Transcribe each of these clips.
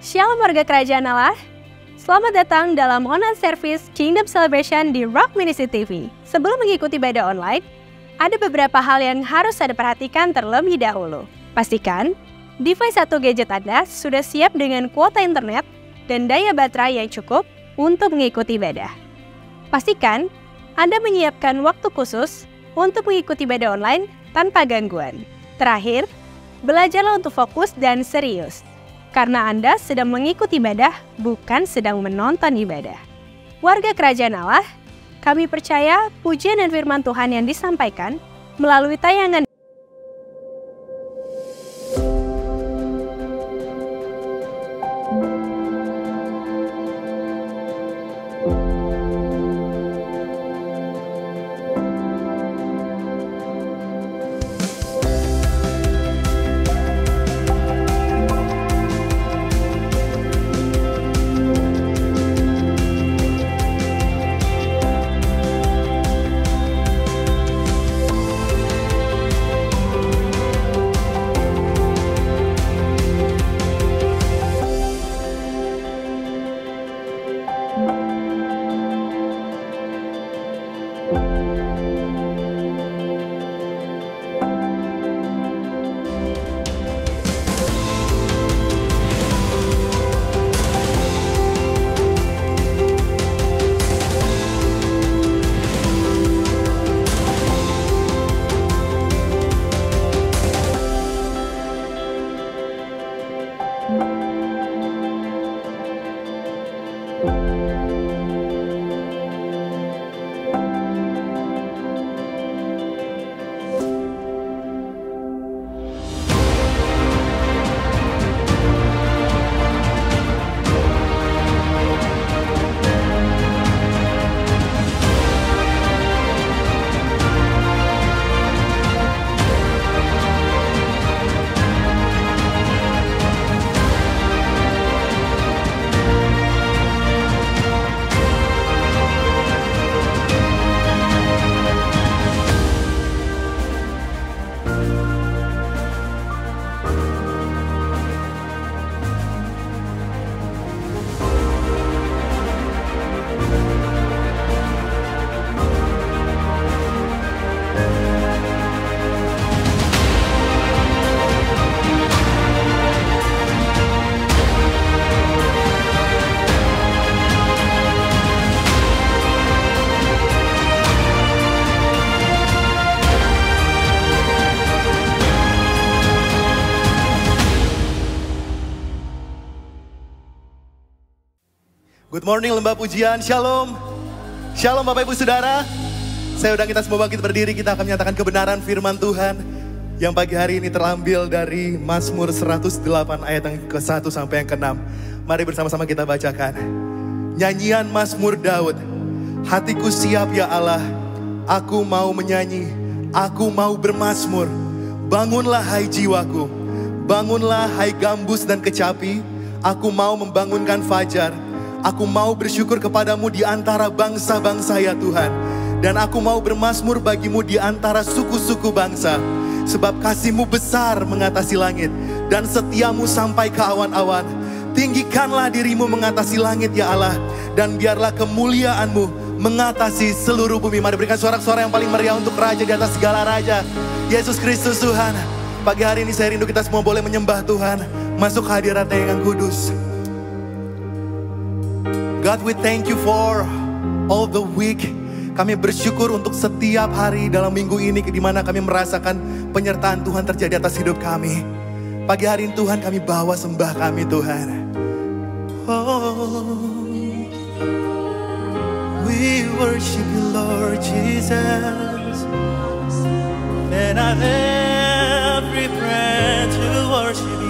Shalom warga kerajaan Allah. Selamat datang dalam online service Kingdom Celebration di Rock Ministry TV. Sebelum mengikuti ibadah online, ada beberapa hal yang harus Anda perhatikan terlebih dahulu. Pastikan device atau gadget Anda sudah siap dengan kuota internet dan daya baterai yang cukup untuk mengikuti ibadah. Pastikan Anda menyiapkan waktu khusus untuk mengikuti ibadah online tanpa gangguan. Terakhir, belajarlah untuk fokus dan serius. Karena Anda sedang mengikuti ibadah, bukan sedang menonton ibadah. Warga kerajaan Allah, kami percaya pujian dan firman Tuhan yang disampaikan melalui tayangan Good morning lembah pujian, shalom. Shalom Bapak Ibu Saudara. Saya undang kita semua bangkit berdiri, kita akan menyatakan kebenaran firman Tuhan yang pagi hari ini terambil dari Mazmur 108 ayat yang ke-1 sampai yang ke-6. Mari bersama-sama kita bacakan. Nyanyian Mazmur Daud. Hatiku siap ya Allah, aku mau menyanyi, aku mau bermazmur. Bangunlah hai jiwaku, bangunlah hai gambus dan kecapi, aku mau membangunkan fajar. Aku mau bersyukur kepadamu di antara bangsa-bangsa ya Tuhan. Dan aku mau bermazmur bagimu di antara suku-suku bangsa. Sebab kasih-Mu besar mengatasi langit, dan setiamu sampai ke awan-awan. Tinggikanlah dirimu mengatasi langit ya Allah, dan biarlah kemuliaan-Mu mengatasi seluruh bumi. Mari berikan sorak-sorai yang paling meriah untuk Raja di atas segala Raja, Yesus Kristus Tuhan. Pagi hari ini saya rindu kita semua boleh menyembah Tuhan, masuk hadirat-Nya yang kudus. God, we thank you for all the week. Kami bersyukur untuk setiap hari dalam minggu ini di mana kami merasakan penyertaan Tuhan terjadi atas hidup kami. Pagi hari ini Tuhan kami bawa sembah kami Tuhan. Oh, we worship you Lord Jesus. And I have every breath to worship you.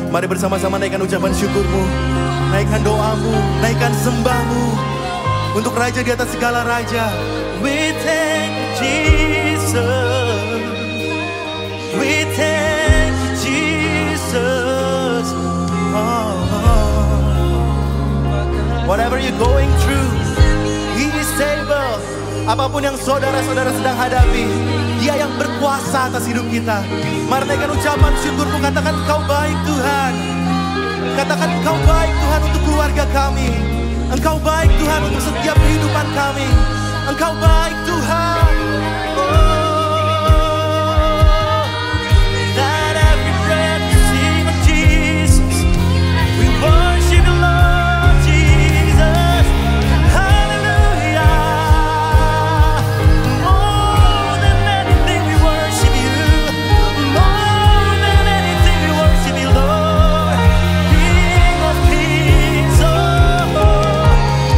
Mari bersama-sama naikkan ucapan syukurmu, naikkan doamu, naikkan sembahmu untuk Raja di atas segala Raja. We thank you Jesus, we thank you Jesus. Whatever you're going through, He is able. Apapun yang saudara-saudara sedang hadapi, Dia yang berkuasa atas hidup kita. Mari naikkan ucapan syukurmu, katakan Engkau baik Tuhan. Katakan Engkau baik Tuhan untuk keluarga kami. Engkau baik Tuhan untuk setiap kehidupan kami. Engkau baik Tuhan. That every breath you sing of Jesus, we worship you, Lord Jesus. Hallelujah. More than anything we worship you. More than anything we worship you, Lord. King of kings, oh.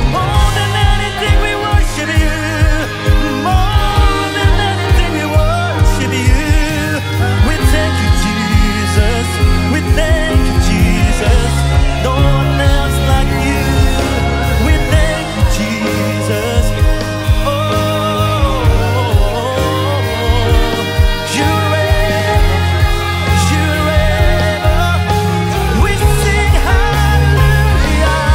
More than anything we worship you. More than anything we worship you. We thank you, Jesus. We thank you, Jesus. No one else like you. We thank you, Jesus. Oh, you're able. We sing hallelujah.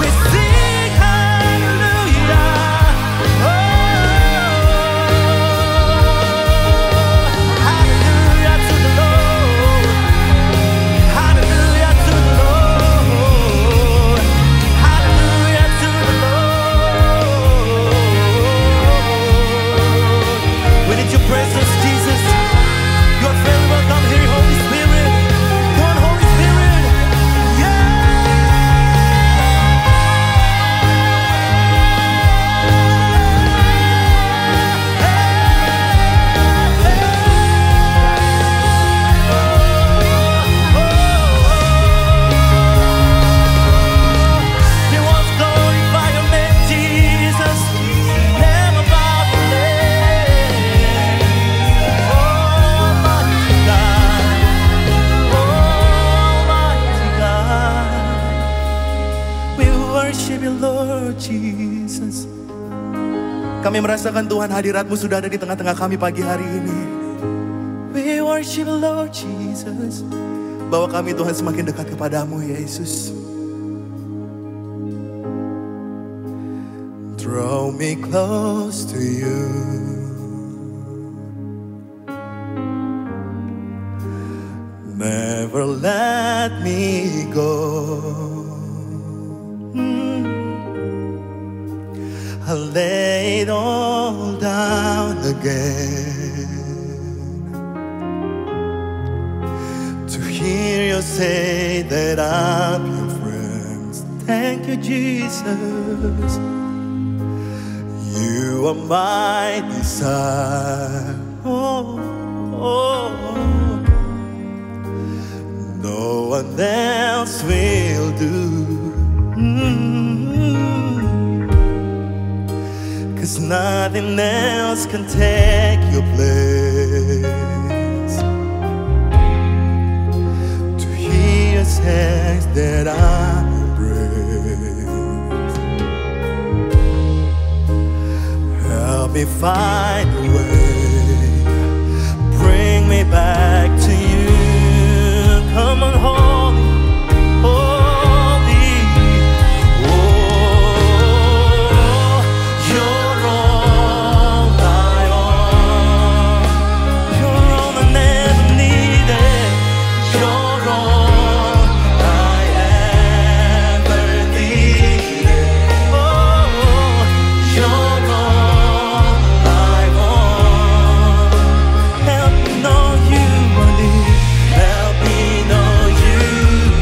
We sing hallelujah. Oh, hallelujah to the Lord. Hallelujah to the Lord. Hallelujah to the Lord. We need your presence, Jesus. You are very welcome here, Holy Spirit. Come on, Holy Spirit. We want to glorify your name, Jesus. Never bow the name. Almighty God. We worship you, Lord Jesus. Kami merasakan Tuhan, hadirat-Mu sudah ada di tengah-tengah kami pagi hari ini. We worship you, Lord Jesus. Bawa kami Tuhan semakin dekat kepadamu, Yesus. Draw me close to you. Never let me go. I lay it all down again to hear you say that I'm your friend. Thank you, Jesus. You are my desire. Oh, oh, oh. No one else will do. 'Cause nothing else can take your place. To hear you say that I'm embraced. Help me find a way. Bring me back to you. Come on, holy, holy. Oh, you're all I want. You're all I never needed. You're all I ever needed. Oh, you're all I want. Help me know you want it. Help me know you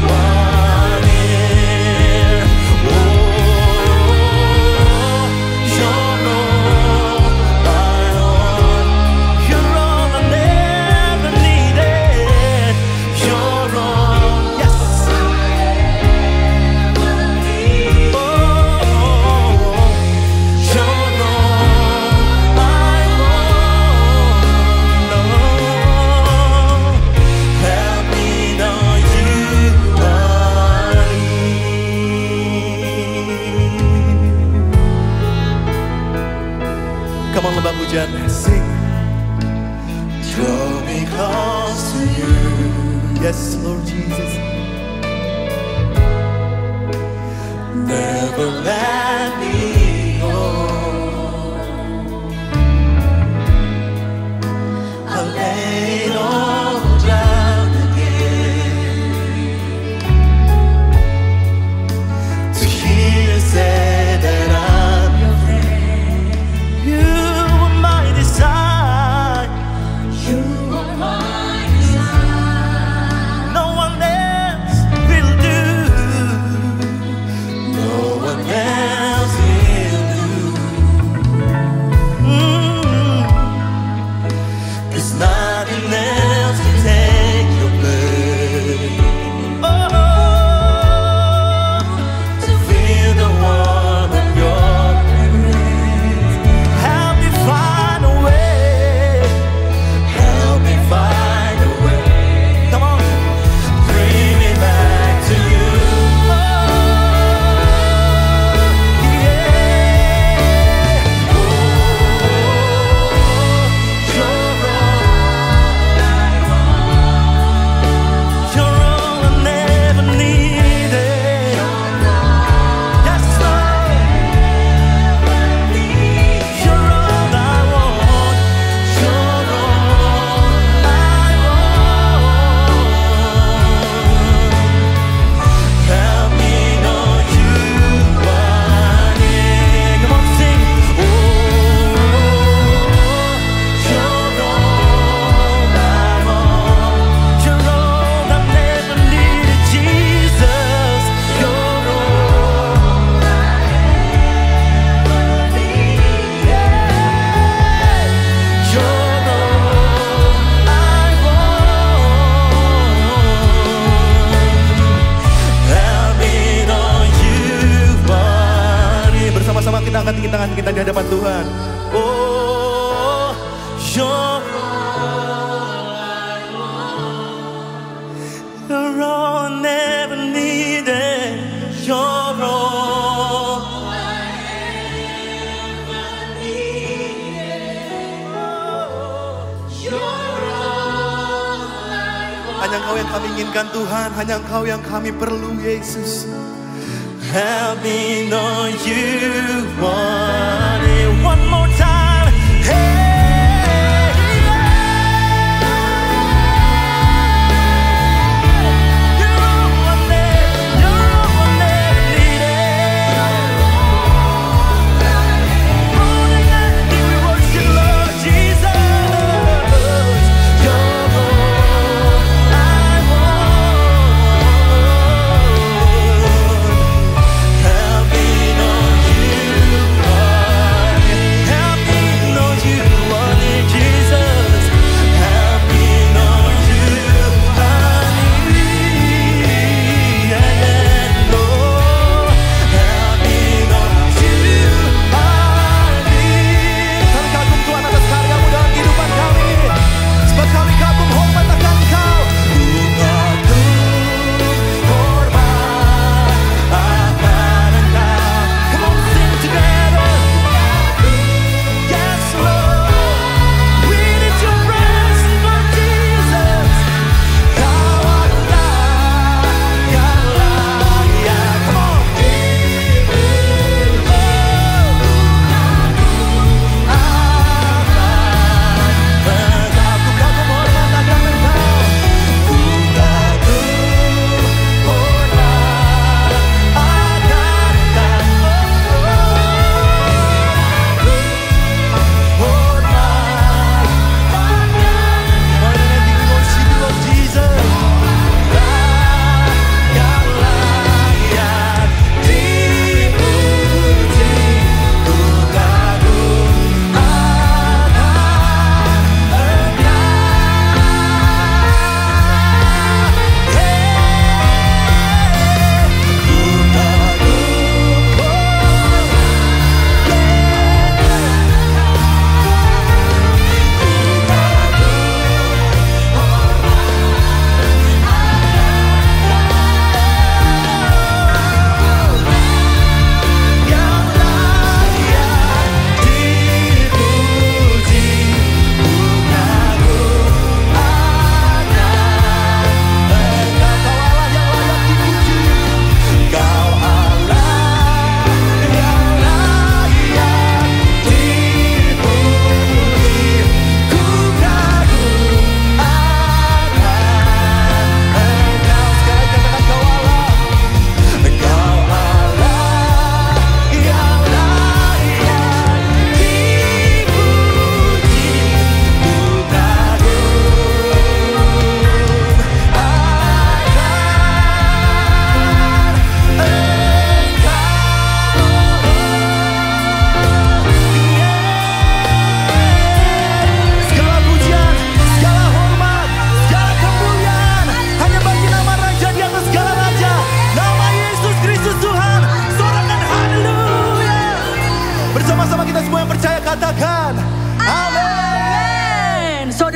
want it. Oh, you're all I want. You're all I never needed. You're all, yes. Oh, you're all I want. No. Help me know you want it. Come on, lembah pujian, sing. Draw me close to you. Yes, Lord Jesus. Never let me go. kita angkat tinggi tangan kita di hadapan Tuhan. Oh, you're all I never needed. You're all hanya Engkau yang kami inginkan Tuhan, hanya Engkau yang kami perlu Yesus. Help me know you want it one more time. Hey, you're all I never needed. More than anything we worship, Lord Jesus. You're all I want. Help me know you want it. Help me know you want it, Jesus. Help me know you want it. Yeah, Lord. Help me know you want it. Kami kagum Tuhan atas karya-Mu dalam kehidupan kami. Sebab kami kagum hormat akan Engkau. Ku kagum hormat akan Engkau. Come on, sing together. Yes, Lord. We need your presence, Lord Jesus. Kau adalah yang layak. Come on. Ku kagum hormat akan Engkau. Ku kagum hormat akan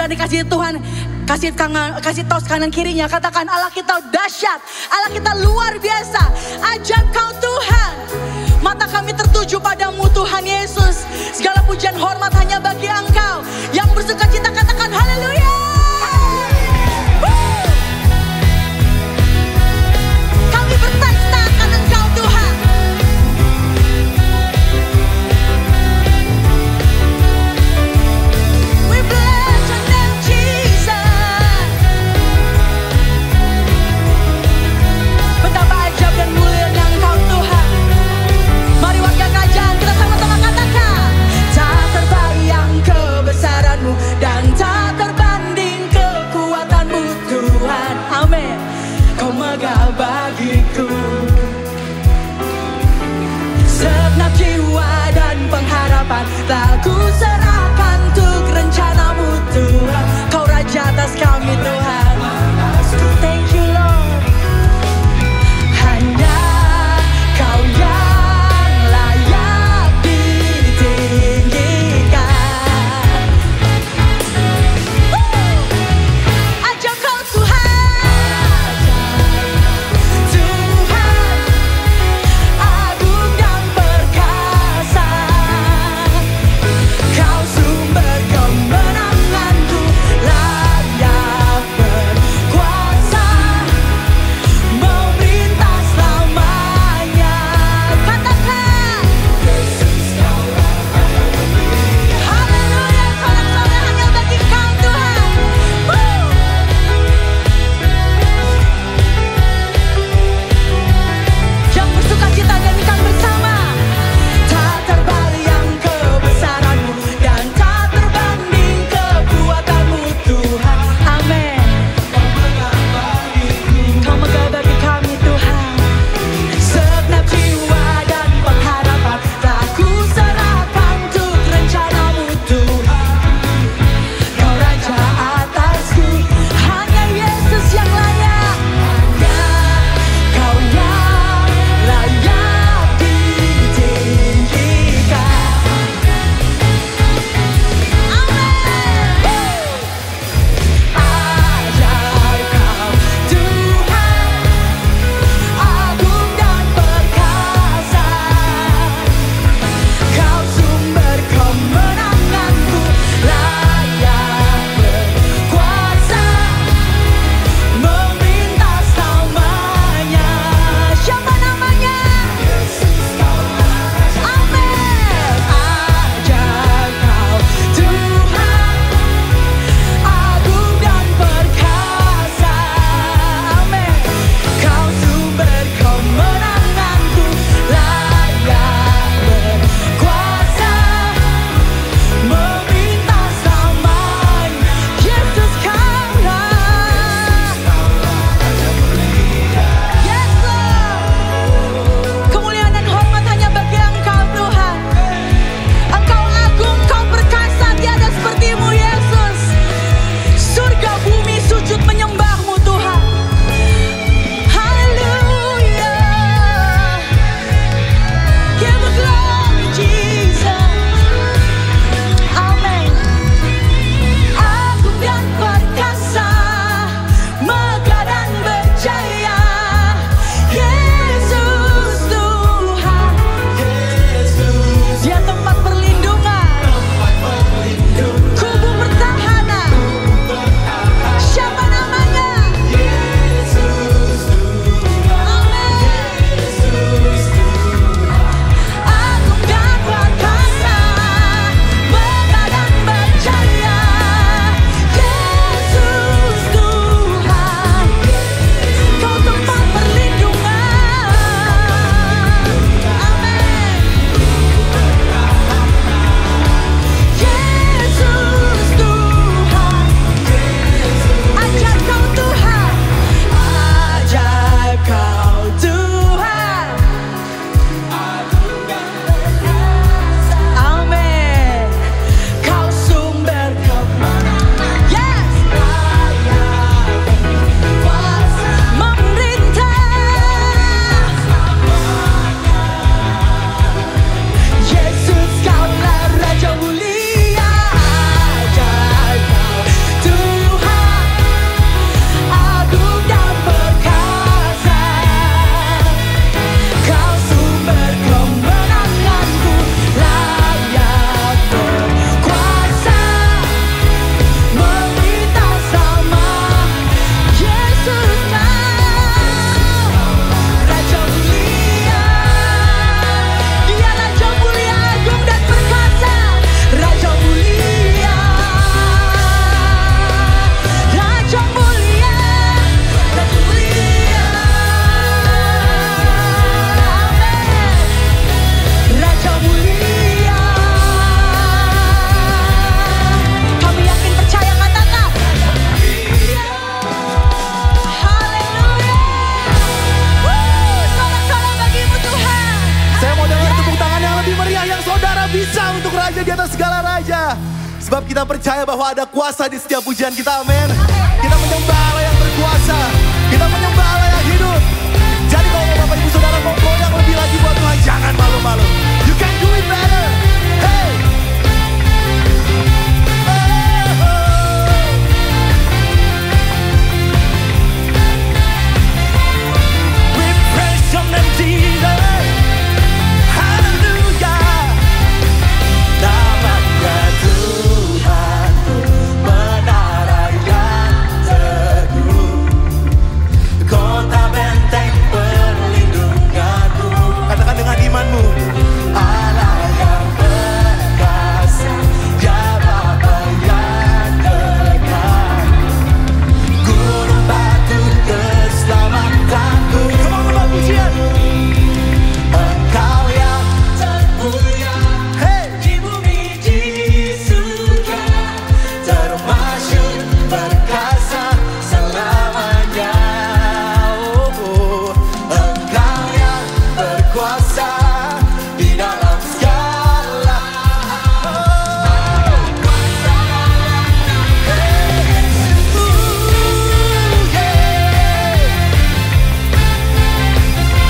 dikasih Tuhan, kasih tos kanan kirinya, katakan Allah kita dahsyat, Allah kita luar biasa. Ajak kau Tuhan, mata kami tertuju padamu Tuhan Yesus. Segala pujian hormat hanya bagi Engkau. Yang bersuka cita katakan haleluya. Kami bertesta akan Engkau Tuhan. We bless your name Jesus. Betapa ajaib dan mulianya Engkau Tuhan. Mari warga kerajaan kita sama-sama katakan, tak terbayang kebesaran-Mu dan tak terbanding kekuatan-Mu Tuhan. Amin. Kau megah bagiku segenap jiwa dan pengharapan, tak ku serahkan untuk rencana-Mu Tuhan. Kau Raja atas kami Tuhan. Thank you Lord. Hanya Kau yang layak bisa untuk raja di atas segala raja. Sebab kita percaya bahwa ada kuasa di setiap pujian kita, amin. Kita menyembah Allah yang berkuasa. Kita menyembah Allah yang hidup. Jadi kalau Bapak Ibu Saudara mau goyang lebih lagi buat Tuhan, jangan malu-malu. You can do it better. Hey. We praise your name, Jesus. Hallelujah. Namanya Tuhan, menara yang teguh, kota benteng perlindunganku. Katakan dengan imanmu. Allah yang perkasa, ya Bapa yang dekat, gunung batu keselamatanku. Come on, lembah pujian. Engkau yang termulia, hey, di bumi di surga, termasyhur perkasa selamanya. Oh, Engkau yang berkuasa di dalam segala hal.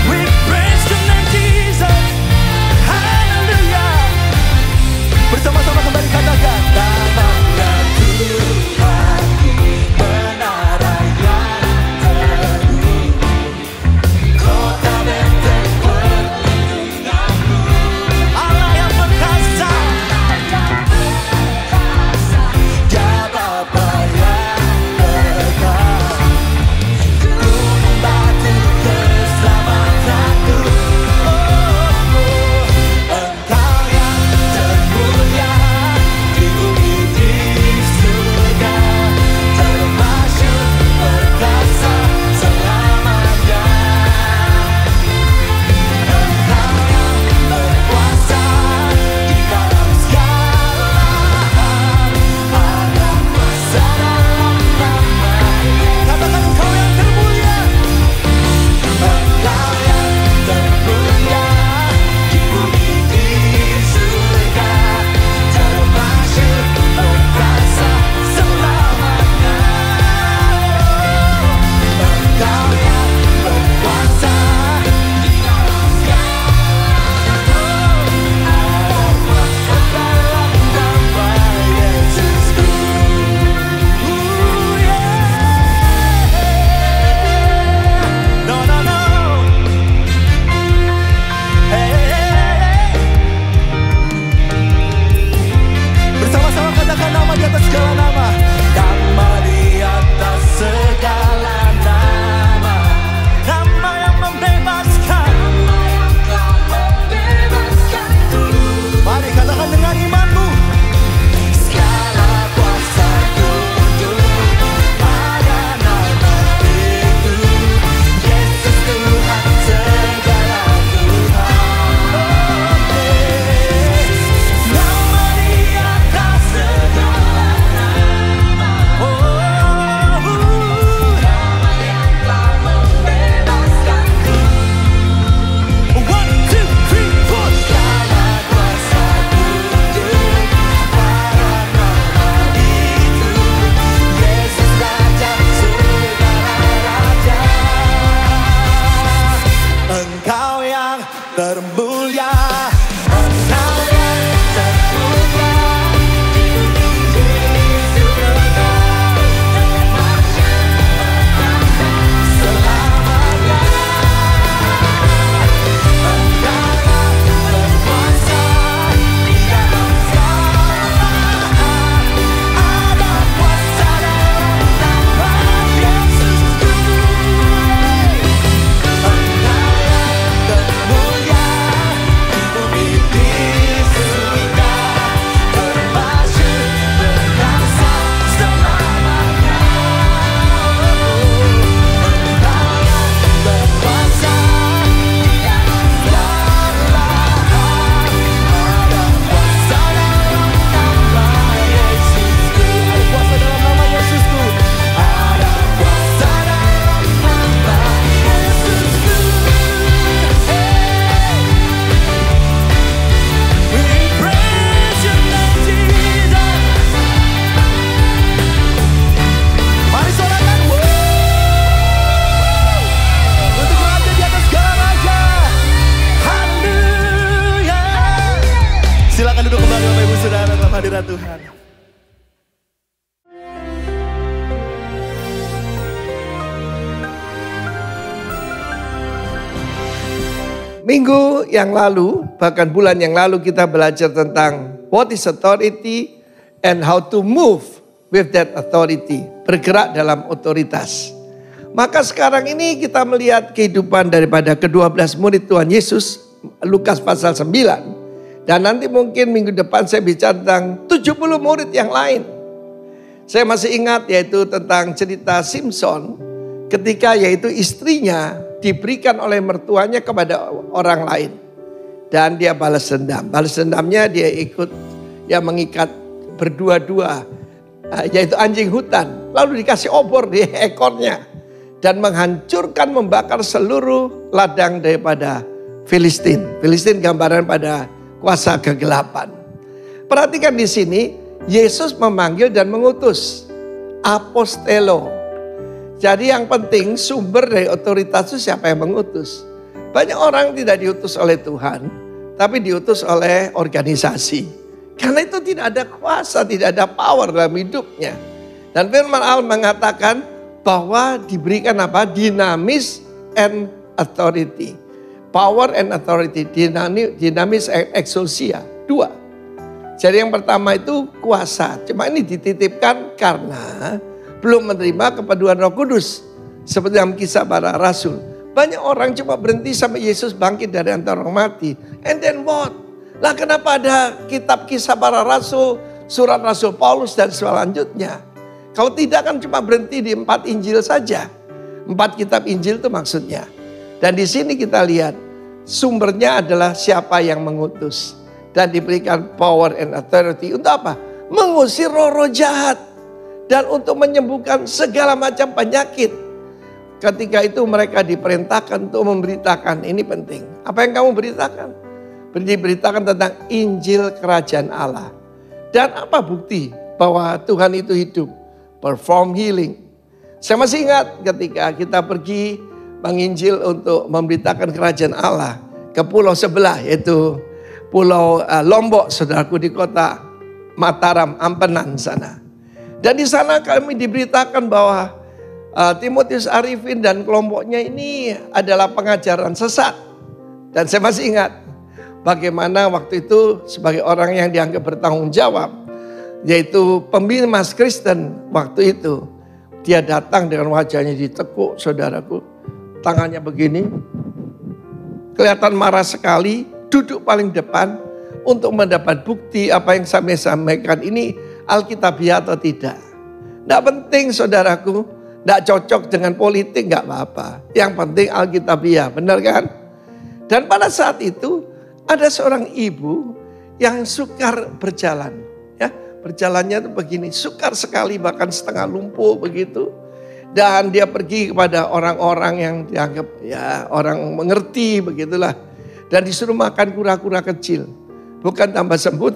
We praise your name, Jesus. Hallelujah. Bersama-sama kembali katakan. Namanya Tuhan, menara yang teguh, kota benteng perlindunganku. Allah yang perkasa, ya Bapa yang dekat, gunung batu keselamatanku. Engkau yang termulia, di bumi di surga, termasyhur perkasa selamanya. Engkau yang berkuasa di dalam segala hal, ada kuasa dalam nama-Nya. Katakan Engkau yang termulia. Engkau yang termulia, di bumi di surga, termasyhur perkasa selamanya. Engkau yang berkuasa di dalam segala hal, ada kuasa dalam nama Yesusku. No, no, no. Hey, hey, hey. Bersama-sama katakan nama di atas segala nama. Nama di atas segala nama. Nama yang membebaskan. Mari katakan dengan imanmu. Segala kuasa tunduk pada nama itu. Yesus Tuhan, segala Tuhan. Nama di atas segala nama. Nama yang telah membebaskanku. 1, 2, 3, 4. Segala kuasa tunduk pada nama itu. Yesus Raja, segala raja. Engkau yang termulia, Engkau yang termulia, di bumi di surga, termasyhur perkasa selamanya. Engkau yang berkuasa di dalam segala hal, ada kuasa dalam nama Yesusku. Engkau yang termulia, di bumi hadirat Tuhan. Minggu yang lalu, bahkan bulan yang lalu kita belajar tentang what is authority and how to move with that authority. Bergerak dalam otoritas. Maka sekarang ini kita melihat kehidupan daripada ke-12 murid Tuhan Yesus, Lukas pasal 9. Dan nanti mungkin minggu depan saya bicara tentang 70 murid yang lain. Saya masih ingat yaitu tentang cerita Simpson ketika yaitu istrinya diberikan oleh mertuanya kepada orang lain. Dan dia balas dendam. Balas dendamnya dia mengikat berdua-dua yaitu anjing hutan. Lalu dikasih obor di ekornya. Dan menghancurkan, membakar seluruh ladang daripada Filistin. Filistin gambaran pada kuasa kegelapan. Perhatikan di sini, Yesus memanggil dan mengutus. Apostelo. Jadi yang penting sumber dari otoritas itu siapa yang mengutus. Banyak orang tidak diutus oleh Tuhan, tapi diutus oleh organisasi. Karena itu tidak ada kuasa, tidak ada power dalam hidupnya. Dan firman Allah mengatakan bahwa diberikan apa? Dinamis and authority. Power and authority, dinamis and exousia. Dua. Jadi yang pertama itu kuasa. Cuma ini dititipkan karena belum menerima kepeduan Roh Kudus. Seperti dalam kisah para rasul. Banyak orang cuma berhenti sampai Yesus bangkit dari antara orang mati. And then what? Lah kenapa ada kitab kisah para rasul, surat Rasul Paulus dan selanjutnya? Kalau tidak kan cuma berhenti di 4 Injil saja. 4 kitab Injil itu maksudnya. Dan di sini kita lihat sumbernya adalah siapa yang mengutus. Dan diberikan power and authority untuk apa? Mengusir roh-roh jahat. Dan untuk menyembuhkan segala macam penyakit. Ketika itu mereka diperintahkan untuk memberitakan. Ini penting. Apa yang kamu beritakan? Diberitakan tentang Injil Kerajaan Allah. Dan apa bukti bahwa Tuhan itu hidup? Perform healing. Saya masih ingat ketika kita pergi menginjil untuk memberitakan kerajaan Allah ke pulau sebelah yaitu Pulau Lombok, saudaraku, di kota Mataram, Ampenan sana. Dan di sana kami diberitakan bahwa Timotius Arifin dan kelompoknya ini adalah pengajaran sesat. Dan saya masih ingat bagaimana waktu itu sebagai orang yang dianggap bertanggung jawab, yaitu pemimpin Mas Kristen waktu itu. Dia datang dengan wajahnya ditekuk, saudaraku. Tangannya begini. Kelihatan marah sekali. Duduk paling depan untuk mendapat bukti apa yang saya sampaikan ini Alkitabiah atau tidak. Tidak penting, saudaraku. Tidak cocok dengan politik, nggak apa-apa. Yang penting Alkitabiah, benar kan? Dan pada saat itu ada seorang ibu yang sukar berjalan. Berjalannya itu begini, sukar sekali bahkan setengah lumpuh begitu. Dan dia pergi kepada orang-orang yang dianggap ya orang mengerti begitulah. Dan disuruh makan kura-kura kecil. Bukan tambah sembuh,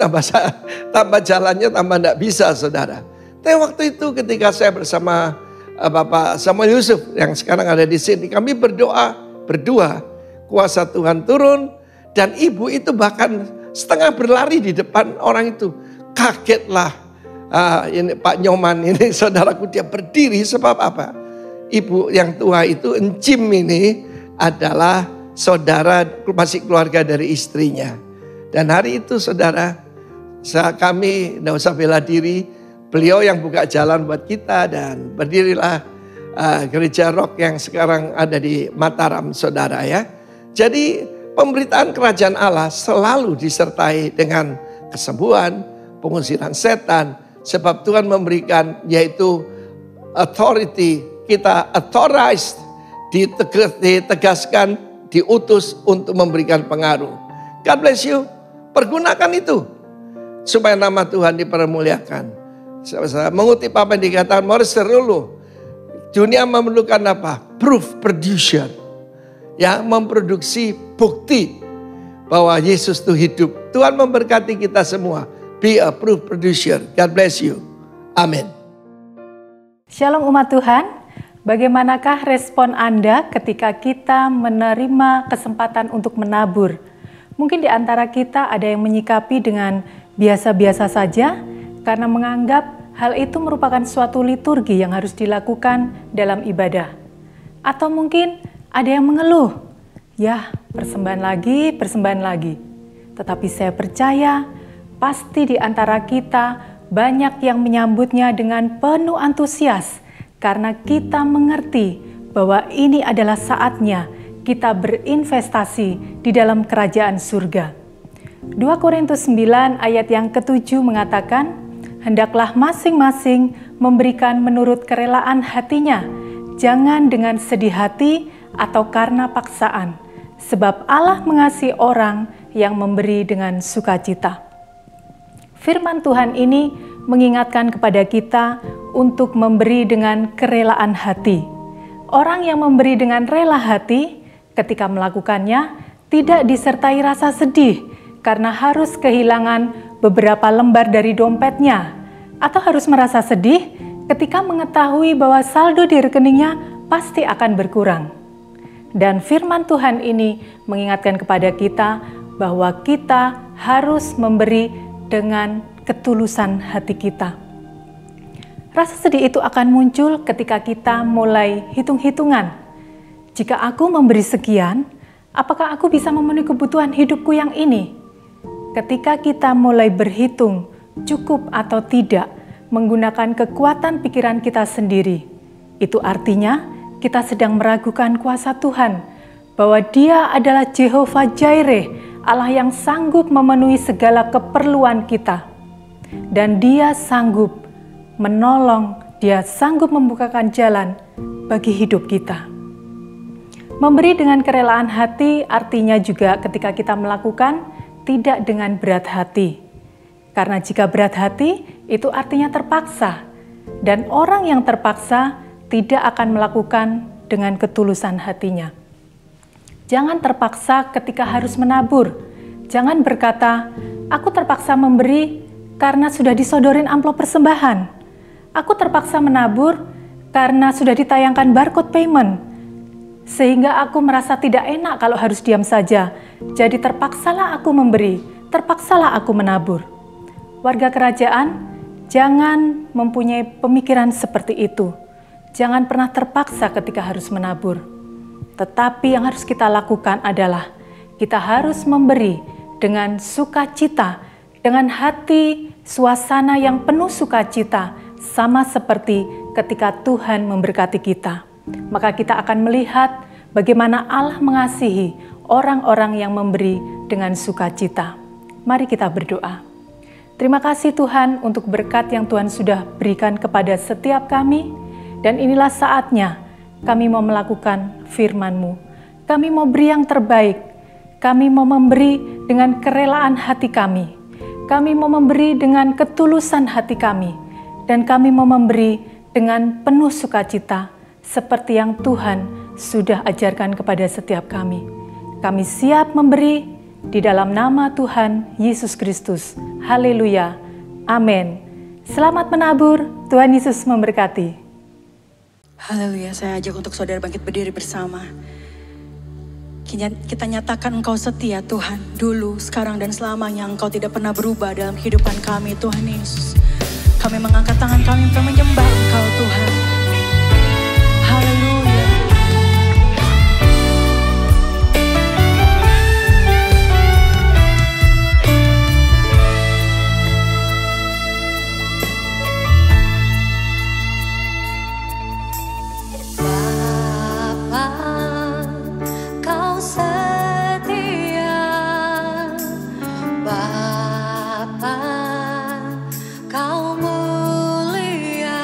tambah jalannya tambah tidak bisa, saudara. Tapi waktu itu ketika saya bersama Bapak Samuel Yusuf yang sekarang ada di sini, kami berdoa berdua, kuasa Tuhan turun. Dan ibu itu bahkan setengah berlari di depan orang itu. Kagetlah ini Pak Nyoman ini, saudaraku, dia berdiri sebab apa? Ibu yang tua itu, Encim ini adalah saudara masih keluarga dari istrinya. Dan hari itu saudara, kami tidak usah bela diri, beliau yang buka jalan buat kita dan berdirilah gereja Rock yang sekarang ada di Mataram, saudara ya. Jadi pemberitaan kerajaan Allah selalu disertai dengan kesembuhan, pengusiran setan, sebab Tuhan memberikan yaitu authority, kita authorized, ditegaskan, diutus untuk memberikan pengaruh. God bless you, pergunakan itu supaya nama Tuhan dipermuliakan. Saya mengutip apa yang dikatakan Morris Cerullo, dunia memerlukan apa? Proof producer, ya, memproduksi bukti bahwa Yesus itu hidup. Tuhan memberkati kita semua. Be a proof producer. God bless you. Amin. Shalom umat Tuhan. Bagaimanakah respon Anda ketika kita menerima kesempatan untuk menabur? Mungkin di antara kita ada yang menyikapi dengan biasa-biasa saja karena menganggap hal itu merupakan suatu liturgi yang harus dilakukan dalam ibadah. Atau mungkin ada yang mengeluh, ya persembahan lagi. Tetapi saya percaya pasti di antara kita banyak yang menyambutnya dengan penuh antusias karena kita mengerti bahwa ini adalah saatnya kita berinvestasi di dalam kerajaan surga. 2 Korintus 9 ayat yang ke-7 mengatakan, hendaklah masing-masing memberikan menurut kerelaan hatinya, jangan dengan sedih hati atau karena paksaan, sebab Allah mengasihi orang yang memberi dengan sukacita. Firman Tuhan ini mengingatkan kepada kita untuk memberi dengan kerelaan hati. Orang yang memberi dengan rela hati, ketika melakukannya, tidak disertai rasa sedih karena harus kehilangan beberapa lembar dari dompetnya, atau harus merasa sedih ketika mengetahui bahwa saldo di rekeningnya pasti akan berkurang. Dan firman Tuhan ini mengingatkan kepada kita bahwa kita harus memberi dengan ketulusan hati kita. Rasa sedih itu akan muncul ketika kita mulai hitung-hitungan. Jika aku memberi sekian, apakah aku bisa memenuhi kebutuhan hidupku yang ini? Ketika kita mulai berhitung cukup atau tidak menggunakan kekuatan pikiran kita sendiri, itu artinya kita sedang meragukan kuasa Tuhan, bahwa Dia adalah Jehovah Jireh, Allah yang sanggup memenuhi segala keperluan kita. Dan Dia sanggup menolong, Dia sanggup membukakan jalan bagi hidup kita. Memberi dengan kerelaan hati artinya juga ketika kita melakukan tidak dengan berat hati. Karena jika berat hati itu artinya terpaksa, dan orang yang terpaksa tidak akan melakukan dengan ketulusan hatinya. Jangan terpaksa ketika harus menabur. Jangan berkata, aku terpaksa memberi karena sudah disodorin amplop persembahan. Aku terpaksa menabur karena sudah ditayangkan barcode payment. Sehingga aku merasa tidak enak kalau harus diam saja. Jadi terpaksalah aku memberi, terpaksalah aku menabur. Warga kerajaan, jangan mempunyai pemikiran seperti itu. Jangan pernah terpaksa ketika harus menabur. Tetapi yang harus kita lakukan adalah kita harus memberi dengan sukacita, dengan hati suasana yang penuh sukacita, sama seperti ketika Tuhan memberkati kita. Maka kita akan melihat bagaimana Allah mengasihi orang-orang yang memberi dengan sukacita. Mari kita berdoa. Terima kasih Tuhan untuk berkat yang Tuhan sudah berikan kepada setiap kami. Dan inilah saatnya kami mau melakukan firman-Mu. Kami mau beri yang terbaik. Kami mau memberi dengan kerelaan hati kami. Kami mau memberi dengan ketulusan hati kami. Dan kami mau memberi dengan penuh sukacita seperti yang Tuhan sudah ajarkan kepada setiap kami. Kami siap memberi di dalam nama Tuhan Yesus Kristus. Haleluya. Amin. Selamat menabur. Tuhan Yesus memberkati. Haleluya, saya ajak untuk saudara bangkit berdiri bersama. Kita nyatakan Engkau setia Tuhan, dulu, sekarang, dan selamanya. Engkau tidak pernah berubah dalam kehidupan kami Tuhan Yesus. Kami mengangkat tangan kami untuk menyembah Engkau Tuhan. Haleluya. Kau mulia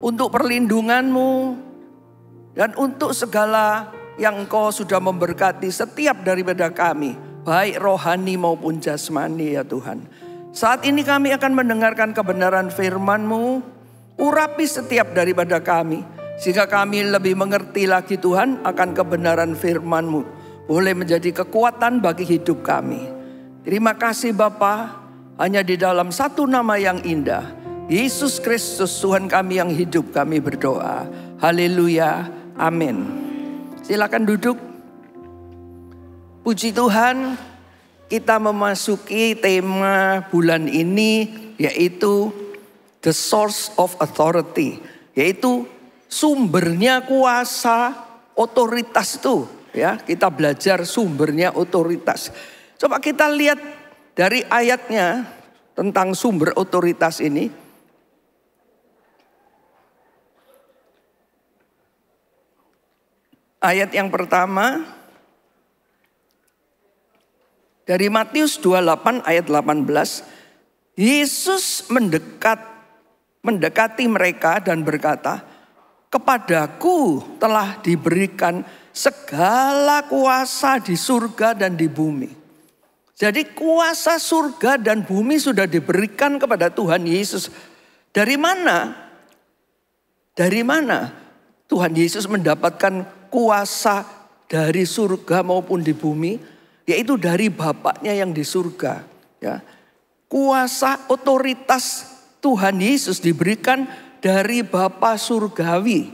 untuk perlindungan-Mu, dan untuk segala yang Engkau sudah memberkati setiap daripada kami, baik rohani maupun jasmani ya Tuhan. Saat ini kami akan mendengarkan kebenaran firman-Mu, urapi setiap daripada kami, sehingga kami lebih mengerti lagi Tuhan akan kebenaran firman-Mu. Boleh menjadi kekuatan bagi hidup kami. Terima kasih Bapa, hanya di dalam satu nama yang indah, Yesus Kristus Tuhan kami yang hidup, kami berdoa. Haleluya, amin. Silakan duduk. Puji Tuhan, kita memasuki tema bulan ini, yaitu The Source of Authority, yaitu sumbernya kuasa, otoritas itu. Ya, kita belajar sumbernya otoritas. Coba kita lihat dari ayatnya tentang sumber otoritas ini. Ayat yang pertama dari Matius 28 ayat 18. Yesus mendekati mereka dan berkata, "Kepadaku telah diberikan segala kuasa di surga dan di bumi." Jadi kuasa surga dan bumi sudah diberikan kepada Tuhan Yesus. Dari mana? Dari mana Tuhan Yesus mendapatkan kuasa dari surga maupun di bumi? Yaitu dari Bapaknya yang di surga. Ya. Kuasa otoritas Tuhan Yesus diberikan dari Bapa surgawi.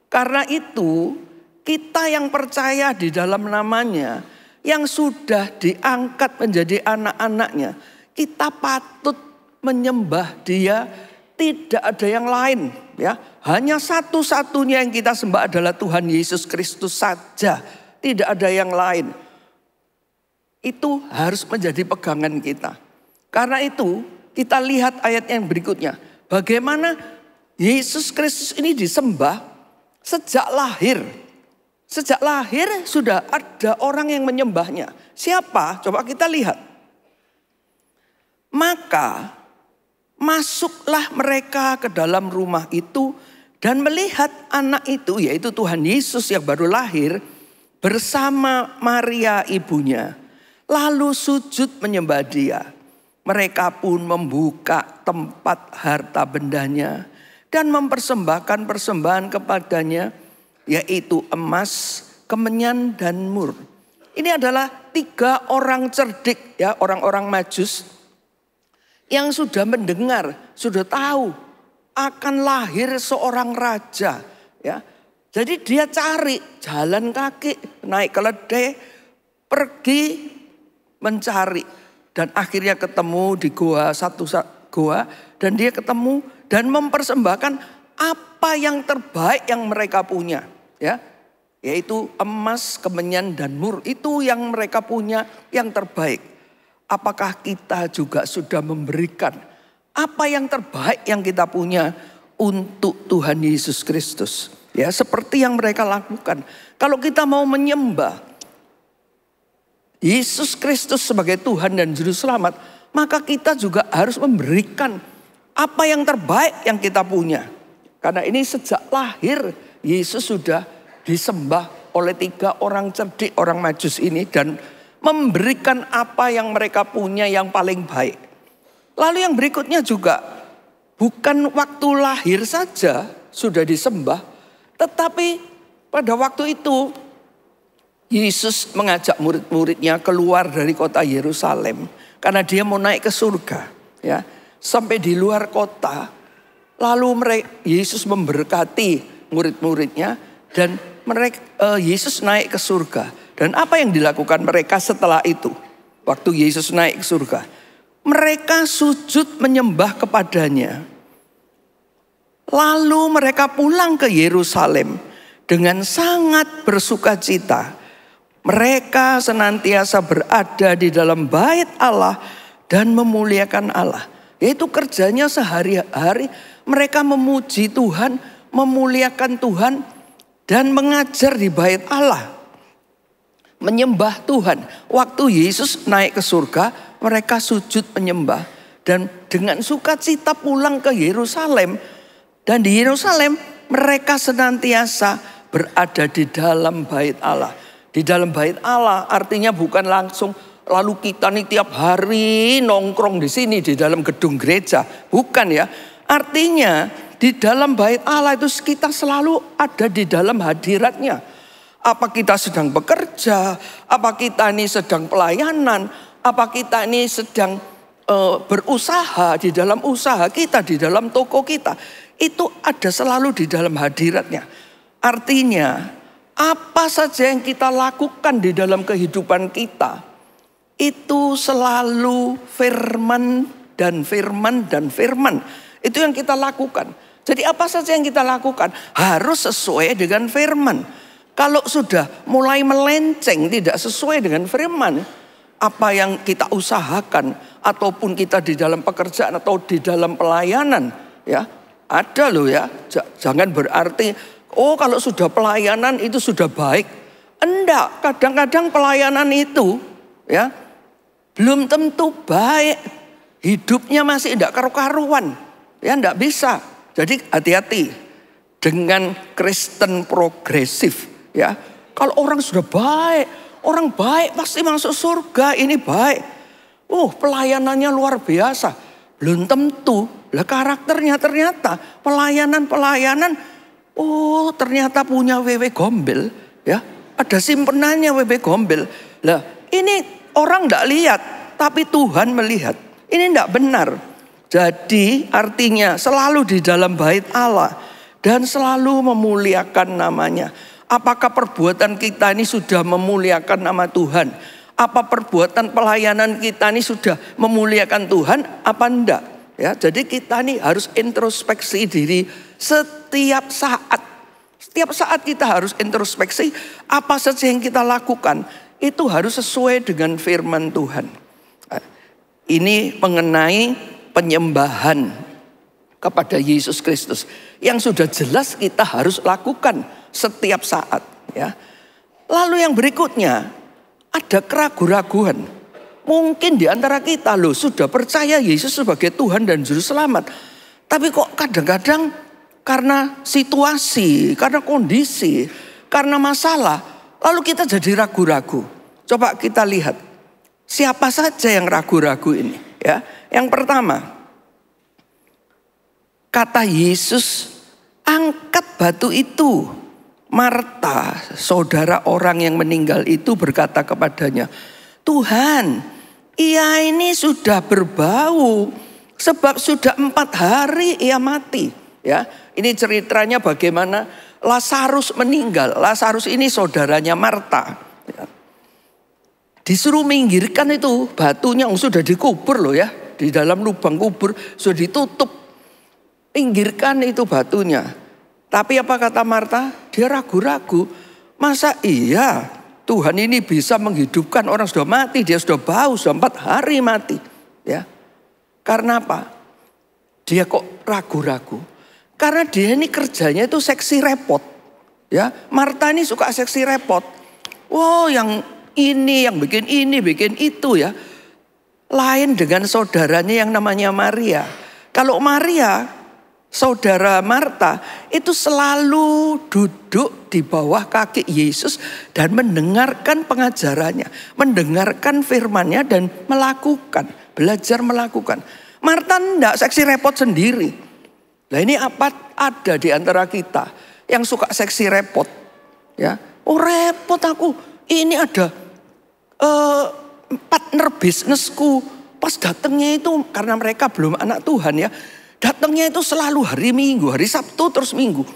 Karena itu kita yang percaya di dalam namanya, yang sudah diangkat menjadi anak-anaknya, kita patut menyembah Dia, tidak ada yang lain. Ya, hanya satu-satunya yang kita sembah adalah Tuhan Yesus Kristus saja, tidak ada yang lain. Itu harus menjadi pegangan kita. Karena itu kita lihat ayat yang berikutnya, bagaimana Yesus Kristus ini disembah sejak lahir. Sejak lahir sudah ada orang yang menyembahnya. Siapa? Coba kita lihat. Maka masuklah mereka ke dalam rumah itu dan melihat anak itu, yaitu Tuhan Yesus yang baru lahir, bersama Maria ibunya. Lalu sujud menyembah Dia. Mereka pun membuka tempat harta bendanya dan mempersembahkan persembahan kepadanya, yaitu emas, kemenyan, dan mur. Ini adalah 3 orang cerdik, ya, orang-orang Majus yang sudah mendengar, sudah tahu akan lahir seorang raja. Ya. Jadi dia cari jalan kaki, naik keledai, pergi mencari. Dan akhirnya ketemu di goa, satu goa, dan dia ketemu dan mempersembahkan apa yang terbaik yang mereka punya. Ya, yaitu emas, kemenyan, dan mur. Itu yang mereka punya yang terbaik. Apakah kita juga sudah memberikan apa yang terbaik yang kita punya untuk Tuhan Yesus Kristus? Ya, seperti yang mereka lakukan. Kalau kita mau menyembah Yesus Kristus sebagai Tuhan dan Juru Selamat, maka kita juga harus memberikan apa yang terbaik yang kita punya. Karena ini sejak lahir Yesus sudah disembah oleh 3 orang cerdik, orang Majus ini, dan memberikan apa yang mereka punya yang paling baik. Lalu yang berikutnya juga, bukan waktu lahir saja sudah disembah, tetapi pada waktu itu Yesus mengajak murid-muridnya keluar dari kota Yerusalem karena dia mau naik ke surga. Ya, sampai di luar kota, lalu Yesus memberkati murid-muridnya dan Yesus naik ke surga. Dan apa yang dilakukan mereka setelah itu? Waktu Yesus naik ke surga, mereka sujud menyembah kepadanya. Lalu mereka pulang ke Yerusalem dengan sangat bersukacita. Mereka senantiasa berada di dalam bait Allah dan memuliakan Allah. Yaitu kerjanya sehari-hari mereka memuji Tuhan, memuliakan Tuhan, dan mengajar di bait Allah. Menyembah Tuhan. Waktu Yesus naik ke surga, mereka sujud menyembah. Dan dengan sukacita pulang ke Yerusalem. Dan di Yerusalem mereka senantiasa berada di dalam bait Allah. Di dalam bait Allah artinya bukan langsung lalu kita nih tiap hari nongkrong di sini di dalam gedung gereja. Bukan ya. Artinya di dalam bait Allah itu kita selalu ada di dalam hadiratnya. Apa kita sedang bekerja, apa kita ini sedang pelayanan, apa kita ini sedang berusaha di dalam usaha kita, di dalam toko kita. Itu ada selalu di dalam hadiratnya. Artinya apa saja yang kita lakukan di dalam kehidupan kita, itu selalu firman dan firman dan firman. Itu yang kita lakukan. Jadi apa saja yang kita lakukan harus sesuai dengan firman. Kalau sudah mulai melenceng tidak sesuai dengan firman, apa yang kita usahakan ataupun kita di dalam pekerjaan atau di dalam pelayanan, ya ada loh ya. Jangan berarti kalau sudah pelayanan itu sudah baik. Enggak, kadang-kadang pelayanan itu ya belum tentu baik. Hidupnya masih enggak karu-karuan. Ya enggak bisa. Jadi hati-hati dengan Kristen progresif ya. Kalau orang sudah baik, orang baik pasti masuk surga, ini baik. Pelayanannya luar biasa. Belum tentu. Lah karakternya ternyata pelayanan ternyata punya wewe gombel ya. Ada simpenannya wewe gombel. Lah ini orang enggak lihat, tapi Tuhan melihat. Ini enggak benar. Jadi artinya selalu di dalam bait Allah dan selalu memuliakan namanya. Apakah perbuatan kita ini sudah memuliakan nama Tuhan? Apa perbuatan pelayanan kita ini sudah memuliakan Tuhan? Apa enggak? Ya, jadi kita ini harus introspeksi diri setiap saat. Setiap saat kita harus introspeksi apa saja yang kita lakukan. Itu harus sesuai dengan firman Tuhan. Ini mengenai penyembahan kepada Yesus Kristus yang sudah jelas kita harus lakukan setiap saat ya. Lalu yang berikutnya ada keraguan-raguan. Mungkin di antara kita sudah percaya Yesus sebagai Tuhan dan Juru Selamat. Tapi kok kadang-kadang karena situasi, karena kondisi, karena masalah, lalu kita jadi ragu-ragu. Coba kita lihat siapa saja yang ragu-ragu ini ya. Yang pertama, kata Yesus, angkat batu itu. Marta, saudara orang yang meninggal itu berkata kepadanya, Tuhan, ia ini sudah berbau sebab sudah 4 hari ia mati. Ya, ini ceritanya bagaimana Lazarus meninggal. Lazarus ini saudaranya Marta. Ya. Disuruh minggirkan itu batunya, sudah dikubur loh ya. Di dalam lubang kubur sudah ditutup. Pinggirkan itu batunya. Tapi apa kata Marta? Dia ragu-ragu. Masa iya Tuhan ini bisa menghidupkan orang sudah mati. Dia sudah bau, sudah 4 hari mati. Ya. Karena apa? Dia kok ragu-ragu? Karena dia ini kerjanya itu seksi repot. Ya, Marta ini suka seksi repot. Yang ini, yang bikin ini, bikin itu ya. Lain dengan saudaranya yang namanya Maria. Kalau Maria, saudara Marta, itu selalu duduk di bawah kaki Yesus dan mendengarkan pengajarannya, mendengarkan firman-Nya dan melakukan, belajar melakukan. Marta enggak seksi repot sendiri. Nah ini apa ada di antara kita yang suka seksi repot? Ya, repot aku. Ini ada partner bisnisku. Pas datangnya itu karena mereka belum anak Tuhan ya. Datangnya itu selalu hari Minggu, hari Sabtu terus Minggu.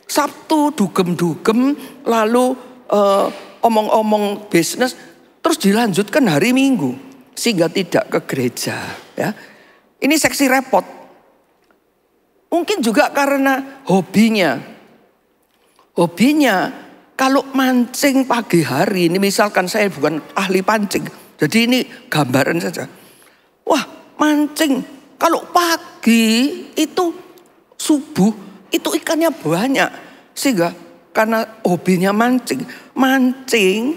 Sabtu dugem-dugem, lalu omong-omong bisnis, terus dilanjutkan hari Minggu. Sehingga tidak ke gereja. Ya. Ini seksi repot. Mungkin juga karena hobinya. Hobinya kalau mancing pagi hari, ini misalkan saya bukan ahli pancing. Jadi ini gambaran saja. Wah mancing, kalau pagi itu subuh itu ikannya banyak. Sehingga karena hobinya mancing. Mancing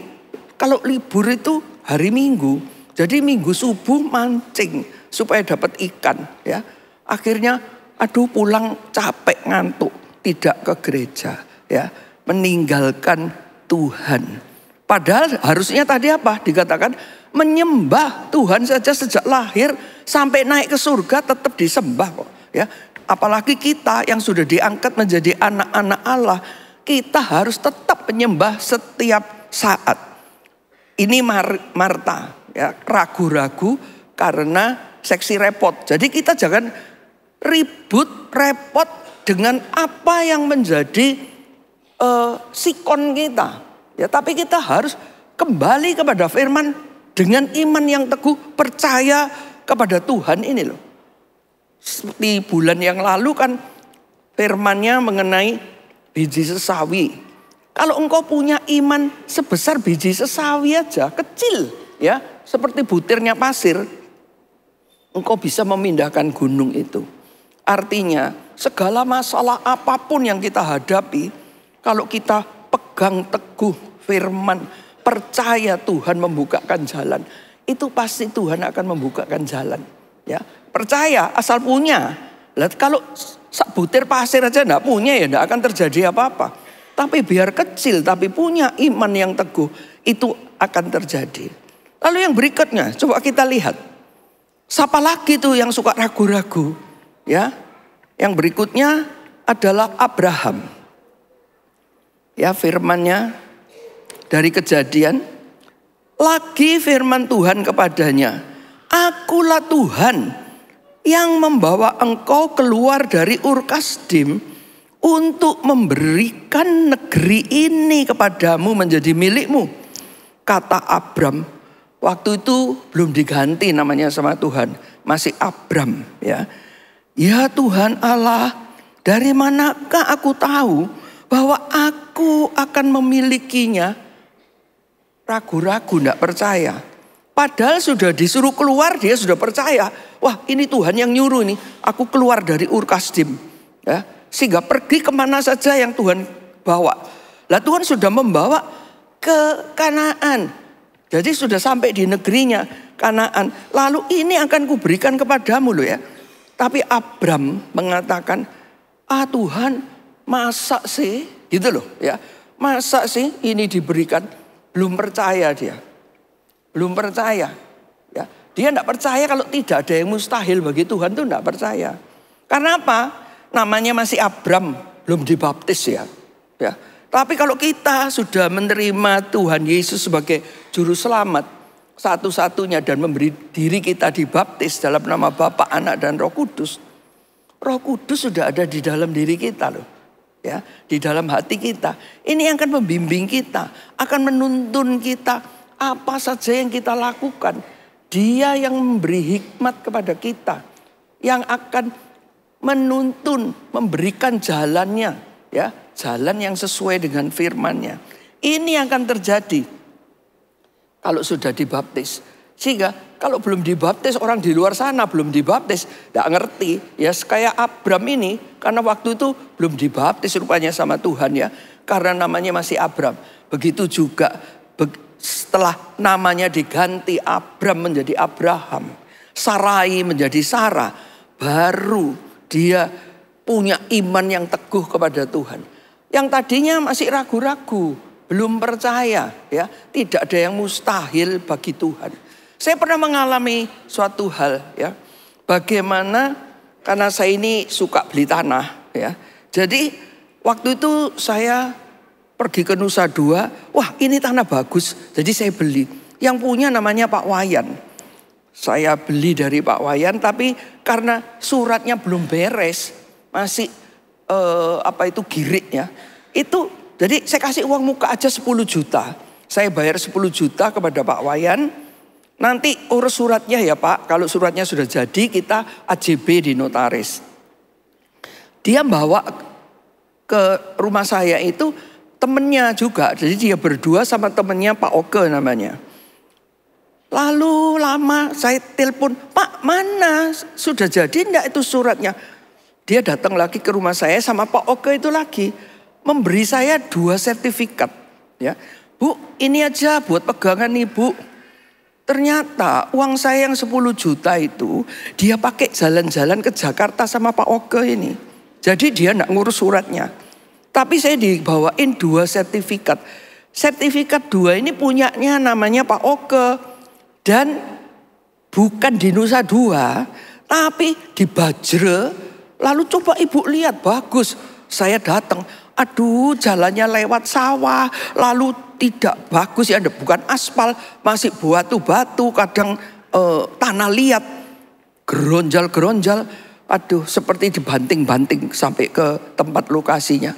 kalau libur itu hari Minggu. Jadi Minggu subuh mancing supaya dapat ikan. Ya. Akhirnya aduh pulang capek ngantuk, tidak ke gereja, ya, meninggalkan Tuhan. Padahal harusnya tadi apa? Dikatakan menyembah Tuhan saja sejak lahir sampai naik ke surga tetap disembah kok, ya. Apalagi kita yang sudah diangkat menjadi anak-anak Allah, kita harus tetap menyembah setiap saat. Ini Marta, ya, ragu-ragu karena seksi repot. Jadi kita jangan ribut, repot dengan apa yang menjadi sikon kita. Ya, tapi kita harus kembali kepada firman dengan iman yang teguh, percaya kepada Tuhan ini loh. Seperti bulan yang lalu kan firmannya mengenai biji sesawi. Kalau engkau punya iman sebesar biji sesawi aja, kecil ya, seperti butirnya pasir, engkau bisa memindahkan gunung itu. Artinya segala masalah apapun yang kita hadapi, kalau kita pegang teguh firman, percaya Tuhan membukakan jalan, itu pasti Tuhan akan membukakan jalan. Ya, percaya asal punya. Lah kalau sak butir pasir aja enggak punya ya enggak akan terjadi apa-apa. Tapi biar kecil tapi punya iman yang teguh, itu akan terjadi. Lalu yang berikutnya coba kita lihat. Siapa lagi tuh yang suka ragu-ragu? Ya. Yang berikutnya adalah Abraham. Ya, firmannya dari Kejadian, lagi firman Tuhan kepadanya, akulah Tuhan yang membawa engkau keluar dari Ur Kasdim untuk memberikan negeri ini kepadamu menjadi milikmu. Kata Abram, waktu itu belum diganti namanya sama Tuhan, masih Abram, ya. Ya Tuhan Allah, dari manakah aku tahu bahwa aku akan memilikinya? Ragu-ragu, tidak percaya. Padahal sudah disuruh keluar, dia sudah percaya. Wah, ini Tuhan yang nyuruh ini. Aku keluar dari Ur Kasdim. Ya, sehingga pergi kemana saja yang Tuhan bawa. Lah Tuhan sudah membawa ke Kanaan. Jadi sudah sampai di negerinya Kanaan. Lalu ini akan kuberikan kepadamu loh ya. Tapi Abram mengatakan, Tuhan masa sih? Gitu loh ya. Masa sih ini diberikan? Belum percaya dia. Belum percaya. Ya. Dia tidak percaya kalau tidak ada yang mustahil bagi Tuhan, itu tidak percaya. Karena apa? Namanya masih Abram, belum dibaptis ya. Ya. Tapi kalau kita sudah menerima Tuhan Yesus sebagai juru selamat satu-satunya dan memberi diri kita dibaptis dalam nama Bapa, Anak dan Roh Kudus. Roh Kudus sudah ada di dalam diri kita loh. Ya, di dalam hati kita. Ini yang akan membimbing kita, akan menuntun kita apa saja yang kita lakukan. Dia yang memberi hikmat kepada kita, yang akan menuntun, memberikan jalannya, ya, jalan yang sesuai dengan firman-Nya. Ini yang akan terjadi kalau sudah dibaptis. Sehingga kalau belum dibaptis, orang di luar sana belum dibaptis, tidak ngerti. Ya kayak Abram ini, karena waktu itu belum dibaptis rupanya sama Tuhan ya. Karena namanya masih Abram. Begitu juga setelah namanya diganti Abram menjadi Abraham. Sarai menjadi Sarah. Baru dia punya iman yang teguh kepada Tuhan. Yang tadinya masih ragu-ragu, belum percaya ya. Tidak ada yang mustahil bagi Tuhan. Saya pernah mengalami suatu hal ya. Bagaimana karena saya ini suka beli tanah ya. Jadi waktu itu saya pergi ke Nusa Dua. Wah, ini tanah bagus. Jadi saya beli. Yang punya namanya Pak Wayan. Saya beli dari Pak Wayan tapi karena suratnya belum beres, masih girik ya. Itu jadi saya kasih uang muka aja 10 juta. Saya bayar 10 juta kepada Pak Wayan. Nanti urus suratnya ya Pak. Kalau suratnya sudah jadi kita AJB di notaris. Dia bawa ke rumah saya itu temennya juga. Jadi dia berdua sama temennya Pak Oke namanya. Lalu lama saya telepon, Pak mana sudah jadi enggak itu suratnya? Dia datang lagi ke rumah saya sama Pak Oke itu lagi. Memberi saya 2 sertifikat. Ya, Bu ini aja buat pegangan Ibu. Ternyata uang saya yang 10 juta itu dia pakai jalan-jalan ke Jakarta sama Pak Oge ini. Jadi dia enggak ngurus suratnya. Tapi saya dibawain 2 sertifikat. Sertifikat 2 ini punyanya namanya Pak Oge. Dan bukan di Nusa Dua, tapi di Bajre. Lalu coba ibu lihat, bagus. Saya datang, aduh jalannya lewat sawah, lalu tidak bagus ya, bukan aspal, masih batu-batu, kadang tanah liat, geronjal-geronjal, aduh seperti dibanting-banting sampai ke tempat lokasinya.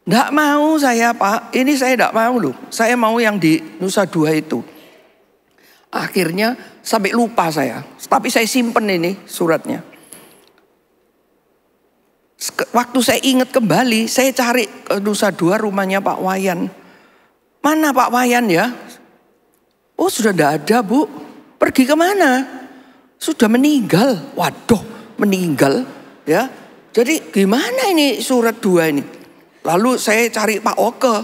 Nggak mau saya Pak, ini saya nggak mau loh, saya mau yang di Nusa Dua itu. Akhirnya sampai lupa saya, tapi saya simpen ini suratnya. Waktu saya ingat kembali, saya cari ke Nusa Dua rumahnya Pak Wayan. Mana Pak Wayan ya? Oh sudah tidak ada Bu. Pergi kemana? Sudah meninggal. Waduh meninggal ya. Jadi gimana ini surat 2 ini? Lalu saya cari Pak Oke.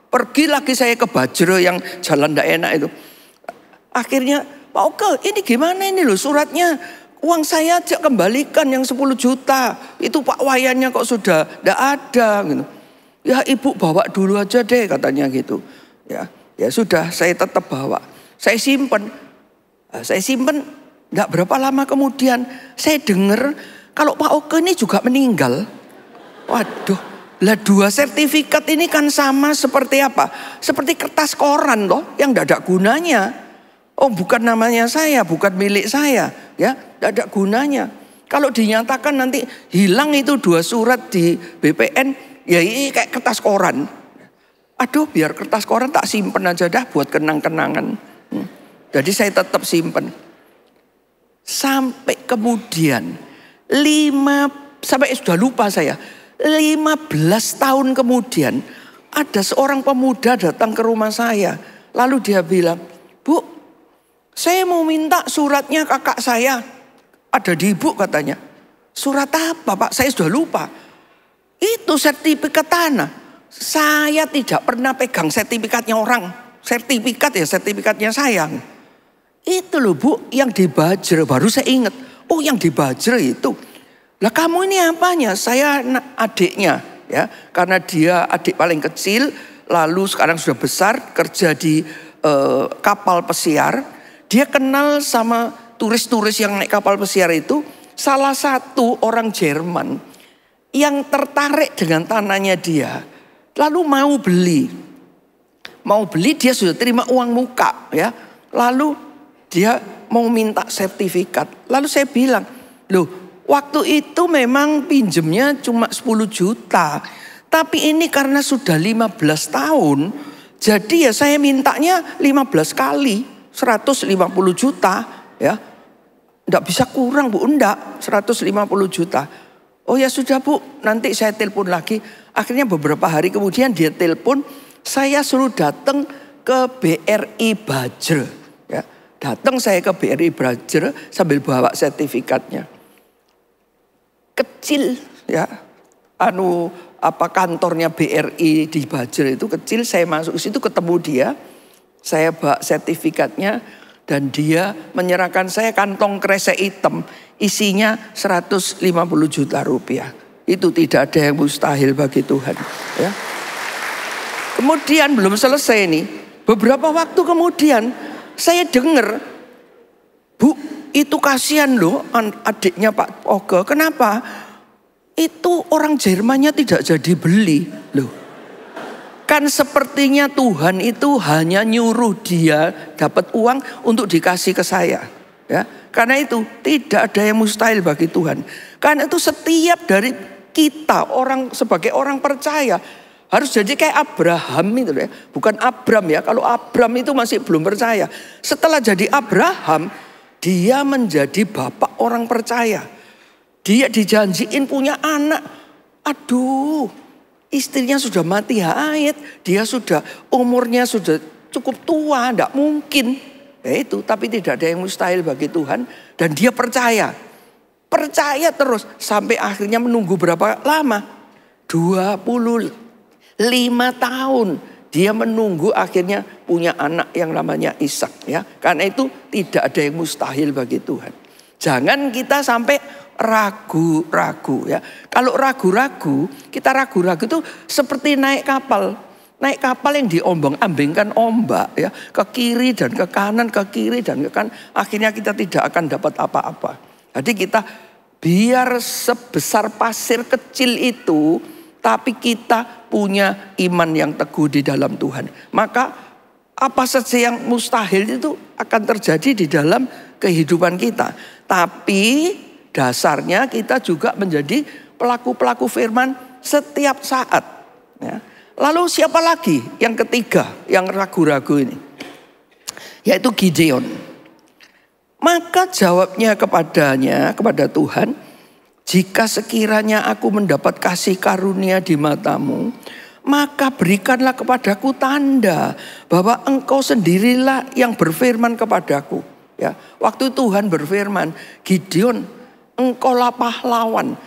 Pergi lagi saya ke Bajre yang jalan tidak enak itu. Akhirnya Pak Oke ini gimana ini loh suratnya? Uang saya aja kembalikan yang 10 juta. Itu Pak Wayannya kok sudah tidak ada gitu. Ya ibu bawa dulu aja deh katanya gitu. Ya sudah saya tetap bawa. Saya simpen. Tidak berapa lama kemudian saya dengar kalau Pak Oke ini juga meninggal. Waduh, lah 2 sertifikat ini kan sama seperti apa? Seperti kertas koran loh yang tidak ada gunanya. Oh bukan namanya saya, bukan milik saya, ya tidak ada gunanya. Kalau dinyatakan nanti hilang itu 2 surat di BPN, ya ini kayak kertas koran. Aduh biar kertas koran tak simpen aja dah buat kenang-kenangan. Jadi saya tetap simpen. Sampai kemudian sampai sudah lupa saya, 15 tahun kemudian ada seorang pemuda datang ke rumah saya. Lalu dia bilang, Bu, saya mau minta suratnya kakak saya. Ada di ibu katanya. Surat apa Pak? Saya sudah lupa. Itu sertifikat tanah. Saya tidak pernah pegang sertifikatnya orang. Sertifikatnya saya. Itu loh Bu, yang di Bajre. Baru saya ingat. Oh yang di Bajre itu. Lah kamu ini apanya? Saya adiknya. Ya, karena dia adik paling kecil. Lalu sekarang sudah besar. Kerja di kapal pesiar. Dia kenal sama turis-turis yang naik kapal pesiar itu. Salah satu orang Jerman yang tertarik dengan tanahnya dia. Lalu mau beli. Dia sudah terima uang muka. Ya. Lalu dia mau minta sertifikat. Lalu saya bilang, loh waktu itu memang pinjemnya cuma 10 juta. Tapi ini karena sudah 15 tahun. Jadi ya saya mintanya 15 kali. 150 juta ya. Enggak bisa kurang Bu, enggak. 150 juta. Oh ya sudah Bu, nanti saya telepon lagi. Akhirnya beberapa hari kemudian dia telepon, saya suruh datang ke BRI Bajre ya. Datang saya ke BRI Bajre sambil bawa sertifikatnya. Kecil ya. Kantornya BRI di Bajre itu kecil, saya masuk ke situ ketemu dia. Saya bawa sertifikatnya dan dia menyerahkan saya kantong kresek hitam. Isinya 150 juta rupiah. Itu tidak ada yang mustahil bagi Tuhan. Ya. Kemudian belum selesai nih. Beberapa waktu kemudian saya dengar, Bu itu kasihan loh adiknya Pak Oge. Kenapa? Itu orang Jermannya tidak jadi beli loh. Kan sepertinya Tuhan itu hanya nyuruh dia dapat uang untuk dikasih ke saya. Ya, karena itu tidak ada yang mustahil bagi Tuhan. Karena itu setiap dari kita sebagai orang percaya harus jadi kayak Abraham itu ya. Bukan Abram ya. Kalau Abram itu masih belum percaya. Setelah jadi Abraham, dia menjadi bapak orang percaya. Dia dijanjiin punya anak. Aduh. Istrinya sudah mati haid, dia sudah umurnya sudah cukup tua, tidak mungkin. Ya itu, tapi tidak ada yang mustahil bagi Tuhan dan dia percaya. Percaya terus sampai akhirnya menunggu berapa lama? 25 tahun Dia menunggu akhirnya punya anak yang namanya Ishak ya. Karena itu tidak ada yang mustahil bagi Tuhan. Jangan kita sampai ragu-ragu ya. Kalau ragu-ragu, kita ragu-ragu itu seperti naik kapal. Naik kapal yang diombang-ambingkan ombak ya. Ke kiri dan ke kanan, ke kiri dan ke kanan. Akhirnya kita tidak akan dapat apa-apa. Jadi kita biar sebesar pasir kecil itu, tapi kita punya iman yang teguh di dalam Tuhan. Maka apa saja yang mustahil itu akan terjadi di dalam kehidupan kita. Tapi dasarnya kita juga menjadi pelaku-pelaku firman setiap saat. Ya. Lalu siapa lagi yang ketiga yang ragu-ragu ini? Yaitu Gideon. Maka jawabnya kepada Tuhan, jika sekiranya aku mendapat kasih karunia di matamu, maka berikanlah kepadaku tanda bahwa engkau sendirilah yang berfirman kepadaku. Ya, waktu Tuhan berfirman, Gideon, engkaulah pahlawan,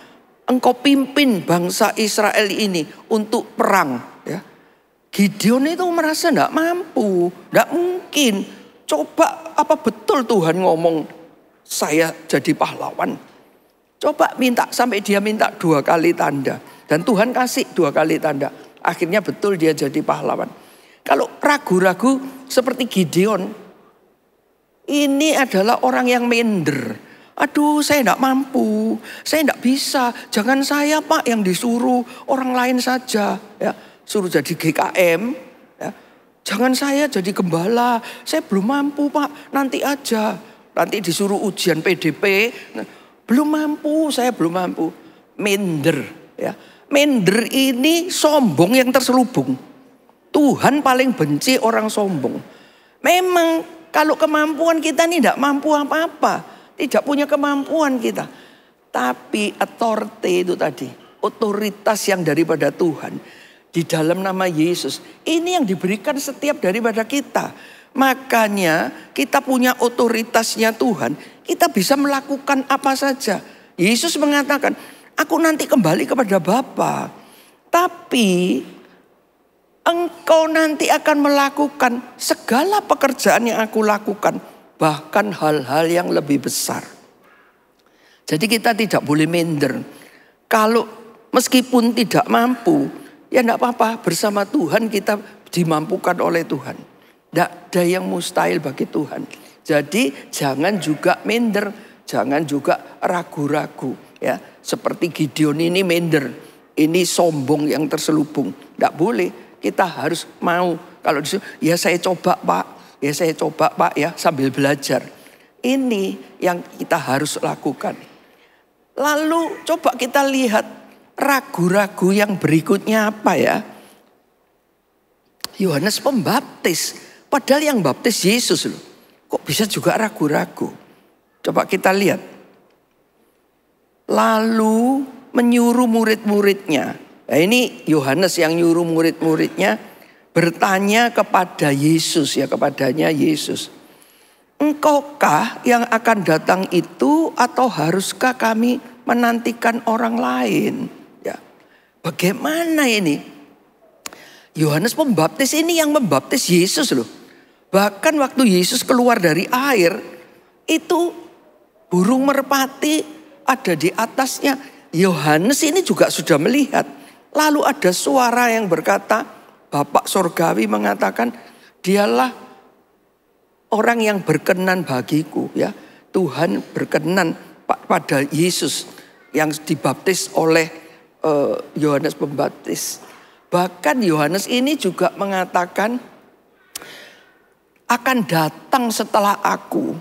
engkau pimpin bangsa Israel ini untuk perang. Ya. Gideon itu merasa tidak mampu, tidak mungkin. Coba apa betul Tuhan ngomong saya jadi pahlawan? Coba minta sampai dia minta 2 kali tanda. Dan Tuhan kasih 2 kali tanda. Akhirnya betul dia jadi pahlawan. Kalau ragu-ragu seperti Gideon, ini adalah orang yang minder. Aduh saya tidak mampu, saya tidak bisa. Jangan saya Pak yang disuruh, orang lain saja. Ya, suruh jadi GKM. Ya. Jangan saya jadi gembala, saya belum mampu Pak, nanti aja. Nanti disuruh ujian PDP, belum mampu, saya belum mampu. Minder. Ya. Minder ini sombong yang terselubung. Tuhan paling benci orang sombong. Memang kalau kemampuan kita ini tidak mampu apa-apa. Tidak punya kemampuan kita. Tapi authority itu tadi. Otoritas yang daripada Tuhan. Di dalam nama Yesus. Ini yang diberikan setiap daripada kita. Makanya kita punya otoritasnya Tuhan. Kita bisa melakukan apa saja. Yesus mengatakan, aku nanti kembali kepada Bapa. Tapi engkau nanti akan melakukan segala pekerjaan yang aku lakukan. Bahkan hal-hal yang lebih besar. Jadi kita tidak boleh minder. Kalau meskipun tidak mampu, ya tidak apa-apa, bersama Tuhan kita dimampukan oleh Tuhan. Tidak ada yang mustahil bagi Tuhan. Jadi jangan juga minder, jangan juga ragu-ragu. Ya, seperti Gideon ini minder, ini sombong yang terselubung. Tidak boleh, kita harus mau. Kalau disuruh, ya saya coba Pak, ya saya coba Pak ya sambil belajar. Ini yang kita harus lakukan. Lalu coba kita lihat ragu-ragu yang berikutnya apa ya? Yohanes Pembaptis. Padahal yang baptis Yesus loh. Kok bisa juga ragu-ragu? Coba kita lihat. Lalu menyuruh murid-muridnya. Nah ini Yohanes yang nyuruh murid-muridnya bertanya kepada Yesus ya, kepadanya Yesus. Engkaukah yang akan datang itu atau haruskah kami menantikan orang lain? Ya. Bagaimana ini? Yohanes Pembaptis ini yang membaptis Yesus loh. Bahkan waktu Yesus keluar dari air, itu burung merpati ada di atasnya. Yohanes ini juga sudah melihat. Lalu ada suara yang berkata, Bapak Sorgawi mengatakan, dialah orang yang berkenan bagiku. Ya, Tuhan berkenan pada Yesus yang dibaptis oleh Yohanes Pembaptis. Bahkan Yohanes ini juga mengatakan, akan datang setelah aku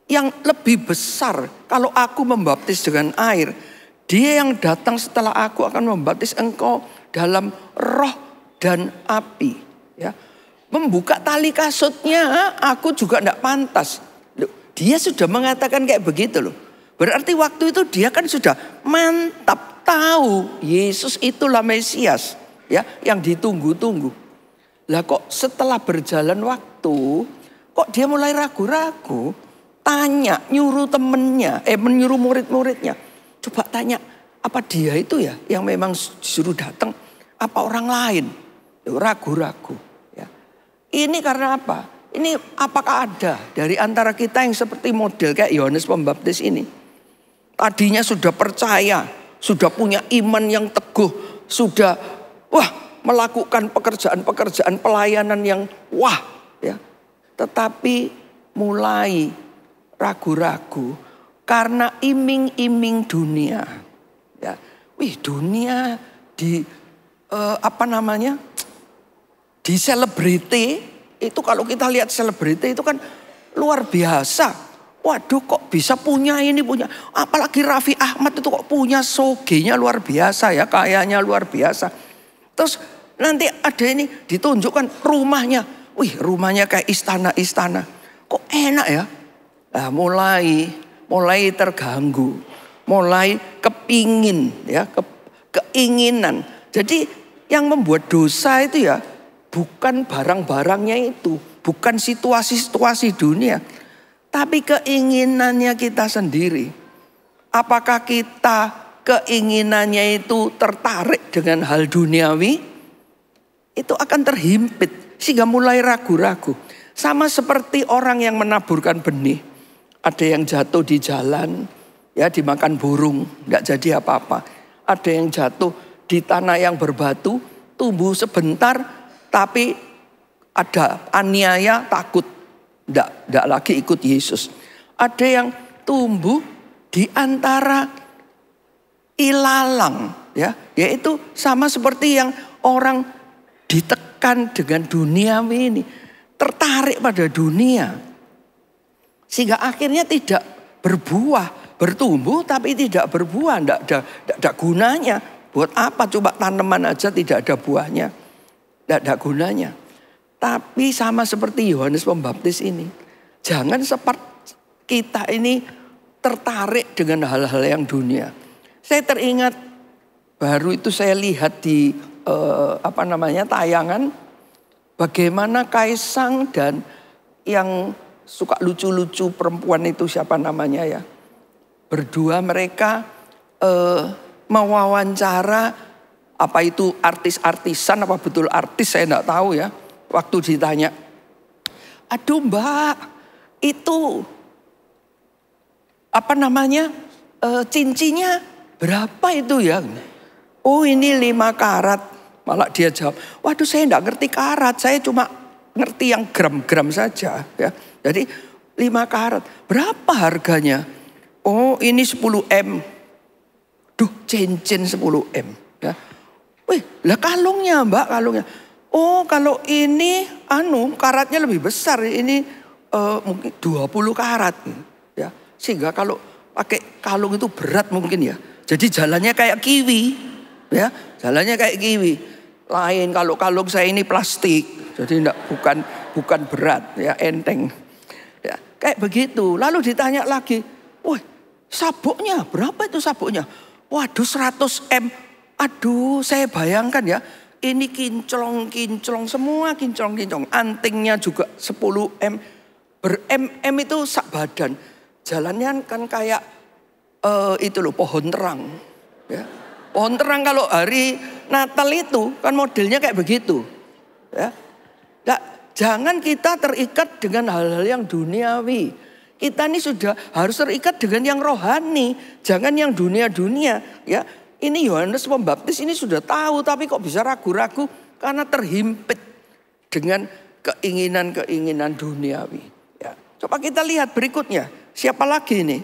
yang lebih besar. Kalau aku membaptis dengan air, dia yang datang setelah aku akan membaptis engkau dalam roh dan api. Ya, membuka tali kasutnya aku juga tidak pantas. Dia sudah mengatakan kayak begitu loh. Berarti waktu itu dia kan sudah mantap tahu Yesus itulah Mesias ya, yang ditunggu-tunggu. Lah kok setelah berjalan waktu, kok dia mulai ragu-ragu, tanya, nyuruh temennya, menyuruh murid-muridnya. Coba tanya, apa dia itu ya yang memang disuruh datang, apa orang lain? Ragu-ragu. Ya. Ini karena apa? Ini apakah ada dari antara kita yang seperti model kayak Yohanes Pembaptis ini? Tadinya sudah percaya, sudah punya iman yang teguh, sudah melakukan pekerjaan-pekerjaan pelayanan yang ya. Tetapi mulai ragu-ragu karena iming-iming dunia. Ya. Dunia di di selebriti itu, kalau kita lihat selebriti itu kan luar biasa. Waduh, kok bisa punya ini, punya. Apalagi Raffi Ahmad itu kok punya sogenya luar biasa ya, kayanya luar biasa. Terus nanti ada ini ditunjukkan rumahnya. Rumahnya kayak istana-istana. Kok enak ya? Nah, mulai terganggu. Mulai kepingin ya, keinginan. Jadi yang membuat dosa itu ya bukan barang-barangnya itu, bukan situasi-situasi dunia, tapi keinginannya kita sendiri. Apakah kita keinginannya itu tertarik dengan hal duniawi? Itu akan terhimpit sehingga mulai ragu-ragu. Sama seperti orang yang menaburkan benih. Ada yang jatuh di jalan, ya dimakan burung, enggak jadi apa-apa. Ada yang jatuh di tanah yang berbatu, tumbuh sebentar, tapi ada aniaya, takut, enggak lagi ikut Yesus. Ada yang tumbuh di antara ilalang, ya, yaitu sama seperti yang orang ditekan dengan duniawi ini, tertarik pada dunia, sehingga akhirnya tidak berbuah, bertumbuh tapi tidak berbuah, enggak ada gunanya. Buat apa coba tanaman aja tidak ada buahnya, enggak ada gunanya. Tapi sama seperti Yohanes Pembaptis ini, jangan seperti kita ini tertarik dengan hal-hal yang dunia. Saya teringat baru itu saya lihat di tayangan bagaimana Kaisang dan yang suka lucu-lucu perempuan itu siapa namanya ya, berdua mereka mewawancara apa itu artis-artisan, apa betul artis saya enggak tahu ya. Waktu ditanya, aduh mbak itu cincinnya berapa itu ya? Oh ini 5 karat. Malah dia jawab, waduh saya enggak ngerti karat, saya cuma ngerti yang gram-gram saja ya. Jadi 5 karat, berapa harganya? Oh ini 10M. Duh cincin 10M ya. Wih lah kalungnya mbak, kalungnya. Oh kalau ini karatnya lebih besar, ini mungkin 20 karat ya. Sehingga kalau pakai kalung itu berat mungkin ya. Jadi jalannya kayak kiwi ya, jalannya kayak kiwi. Lain kalau kalung saya ini plastik, jadi bukan berat ya, enteng. Ya, kayak begitu. Lalu ditanya lagi, wah sabuknya berapa itu sabuknya? Waduh 100M. Aduh saya bayangkan ya, ini kinclong-kinclong semua, kinclong-kinclong. Antingnya juga 10M. Ber-MM itu sak badan. Jalannya kan kayak itu loh, pohon terang. Ya. Pohon terang kalau hari Natal itu kan modelnya kayak begitu. Ya. Nah, jangan kita terikat dengan hal-hal yang duniawi. Kita ini sudah harus terikat dengan yang rohani. Jangan yang dunia-dunia. Ya. Ini Yohanes Pembaptis ini sudah tahu, tapi kok bisa ragu-ragu? Karena terhimpit dengan keinginan-keinginan duniawi. Ya. Coba kita lihat berikutnya. Siapa lagi ini?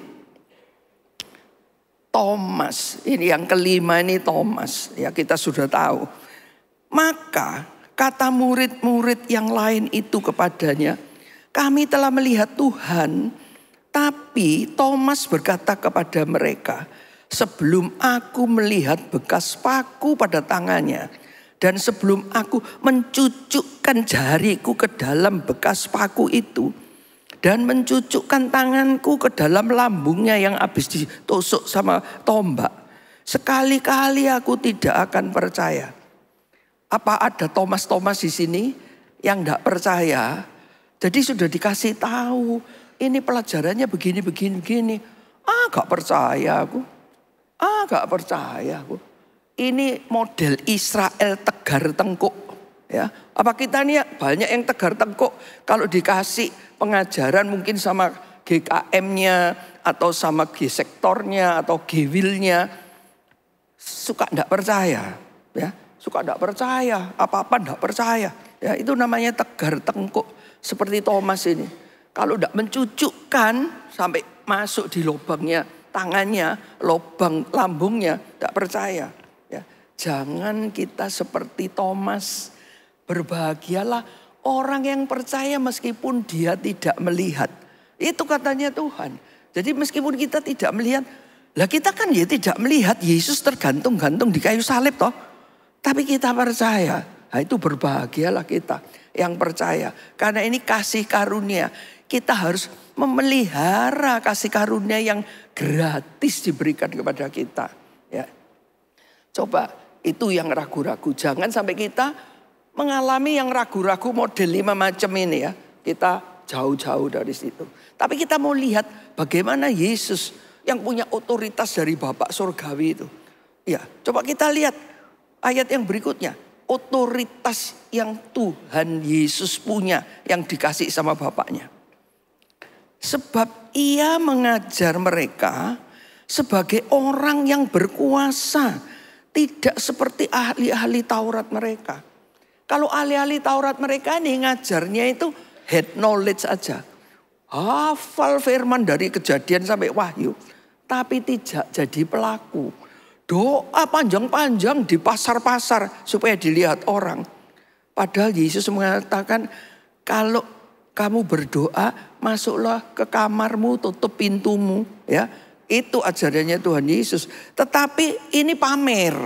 Thomas. Ini yang kelima ini Thomas. Ya kita sudah tahu. Maka kata murid-murid yang lain itu kepadanya, kami telah melihat Tuhan. Tapi Thomas berkata kepada mereka, sebelum aku melihat bekas paku pada tangannya, dan sebelum aku mencucukkan jariku ke dalam bekas paku itu, dan mencucukkan tanganku ke dalam lambungnya yang habis ditusuk sama tombak, sekali-kali aku tidak akan percaya. Apa ada Thomas di sini yang tidak percaya? Jadi sudah dikasih tahu, ini pelajarannya begini. Gak percaya aku. Gak percaya aku. Ini model Israel tegar tengkuk. Ya, apa kita nih banyak yang tegar tengkuk kalau dikasih pengajaran mungkin sama GKM-nya atau sama G-sektornya atau G-Will-nya suka enggak percaya, ya. Suka enggak percaya, apa-apa enggak percaya. Ya, itu namanya tegar tengkuk seperti Thomas ini. Kalau enggak mencucukkan sampai masuk di lubangnya tangannya, lubang lambungnya, enggak percaya. Ya, jangan kita seperti Thomas. Berbahagialah orang yang percaya meskipun dia tidak melihat. Itu katanya Tuhan. Jadi meskipun kita tidak melihat, lah kita kan ya tidak melihat Yesus tergantung-gantung di kayu salib toh. Tapi kita percaya. Nah, itu berbahagialah kita yang percaya. Karena ini kasih karunia. Kita harus memelihara kasih karunia yang gratis diberikan kepada kita. Ya. Coba itu yang ragu-ragu. Jangan sampai kita mengalami yang ragu-ragu model 5 macam ini ya. Kita jauh-jauh dari situ. Tapi kita mau lihat bagaimana Yesus yang punya otoritas dari Bapa Surgawi itu. Ya, coba kita lihat ayat yang berikutnya. Otoritas yang Tuhan Yesus punya yang dikasih sama Bapaknya. Sebab ia mengajar mereka sebagai orang yang berkuasa. Tidak seperti ahli-ahli Taurat mereka. Kalau ahli-ahli Taurat mereka ini ngajarnya itu head knowledge aja. Hafal firman dari Kejadian sampai Wahyu. Tapi tidak jadi pelaku. Doa panjang-panjang di pasar-pasar supaya dilihat orang. Padahal Yesus mengatakan kalau kamu berdoa masuklah ke kamarmu, tutup pintumu. Ya, itu ajarannya Tuhan Yesus. Tetapi ini pamer.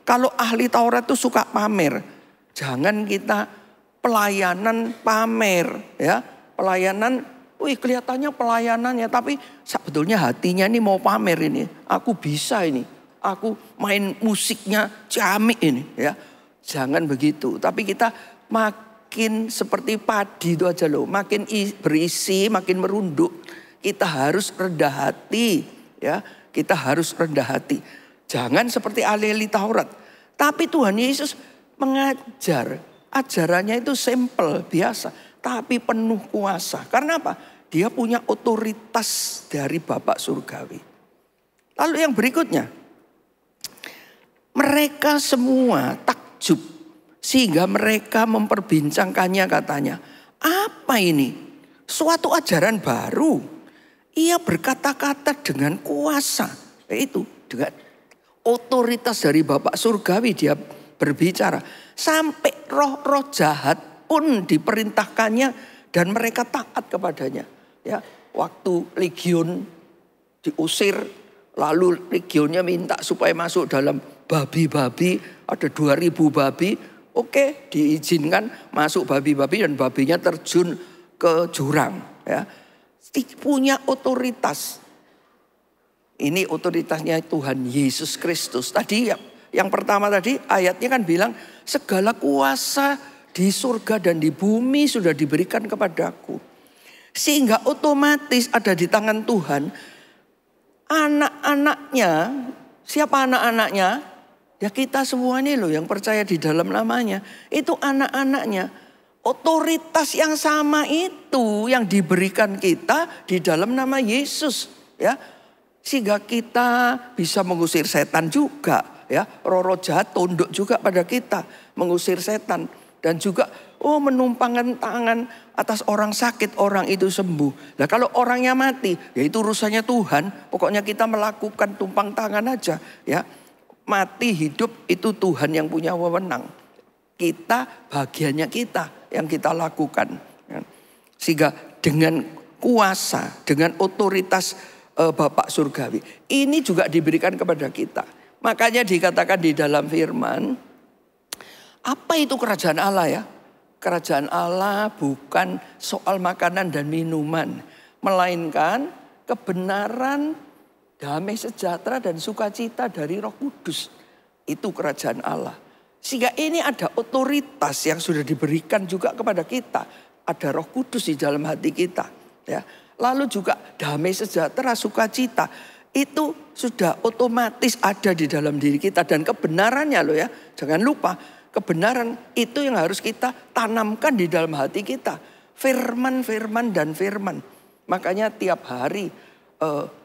Kalau ahli Taurat itu suka pamer. Jangan kita pelayanan pamer, ya. Pelayanan, kelihatannya pelayanannya, tapi sebetulnya hatinya ini mau pamer ini. Aku bisa ini, aku main musiknya ciamik ini, ya. Jangan begitu, tapi kita makin seperti padi itu aja loh. Makin berisi, makin merunduk. Kita harus rendah hati, ya. Kita harus rendah hati. Jangan seperti ahli-ahli Taurat. Tapi Tuhan Yesus mengajar, ajarannya itu simple, biasa, tapi penuh kuasa. Karena apa? Dia punya otoritas dari Bapa Surgawi. Lalu yang berikutnya, mereka semua takjub sehingga mereka memperbincangkannya katanya. Apa ini? Suatu ajaran baru. Ia berkata-kata dengan kuasa. Yaitu dengan otoritas dari Bapa Surgawi dia berbicara. Sampai roh-roh jahat pun diperintahkannya dan mereka taat kepadanya. Ya, waktu legion diusir, lalu legionnya minta supaya masuk dalam babi-babi, ada 2000 babi. Oke, diizinkan masuk babi-babi dan babinya terjun ke jurang. Ya, punya otoritas. Ini otoritasnya Tuhan Yesus Kristus. Tadi yang pertama tadi ayatnya kan bilang segala kuasa di surga dan di bumi sudah diberikan kepadaku. Sehingga otomatis ada di tangan Tuhan. Anak-anaknya, siapa anak-anaknya? Ya kita semua ini loh yang percaya di dalam namanya. Itu anak-anaknya. Otoritas yang sama itu yang diberikan kita di dalam nama Yesus. Ya, sehingga kita bisa mengusir setan juga. Ya, roh-roh jahat tunduk juga pada kita, mengusir setan dan juga menumpangkan tangan atas orang sakit, orang itu sembuh. Nah, kalau orangnya mati, ya itu urusannya Tuhan. Pokoknya kita melakukan tumpang tangan aja, ya. Mati hidup itu Tuhan yang punya wewenang. Kita bagiannya kita yang kita lakukan. Ya. Sehingga dengan kuasa, dengan otoritas Bapak Surgawi, ini juga diberikan kepada kita. Makanya dikatakan di dalam firman, apa itu kerajaan Allah ya? Kerajaan Allah bukan soal makanan dan minuman, melainkan kebenaran, damai sejahtera dan sukacita dari Roh Kudus. Itu kerajaan Allah. Sehingga ini ada otoritas yang sudah diberikan juga kepada kita. Ada Roh Kudus di dalam hati kita. Ya. Lalu juga damai sejahtera, sukacita. Itu sudah otomatis ada di dalam diri kita. Dan kebenarannya loh ya. Jangan lupa kebenaran itu yang harus kita tanamkan di dalam hati kita. Firman, firman, dan firman. Makanya tiap hari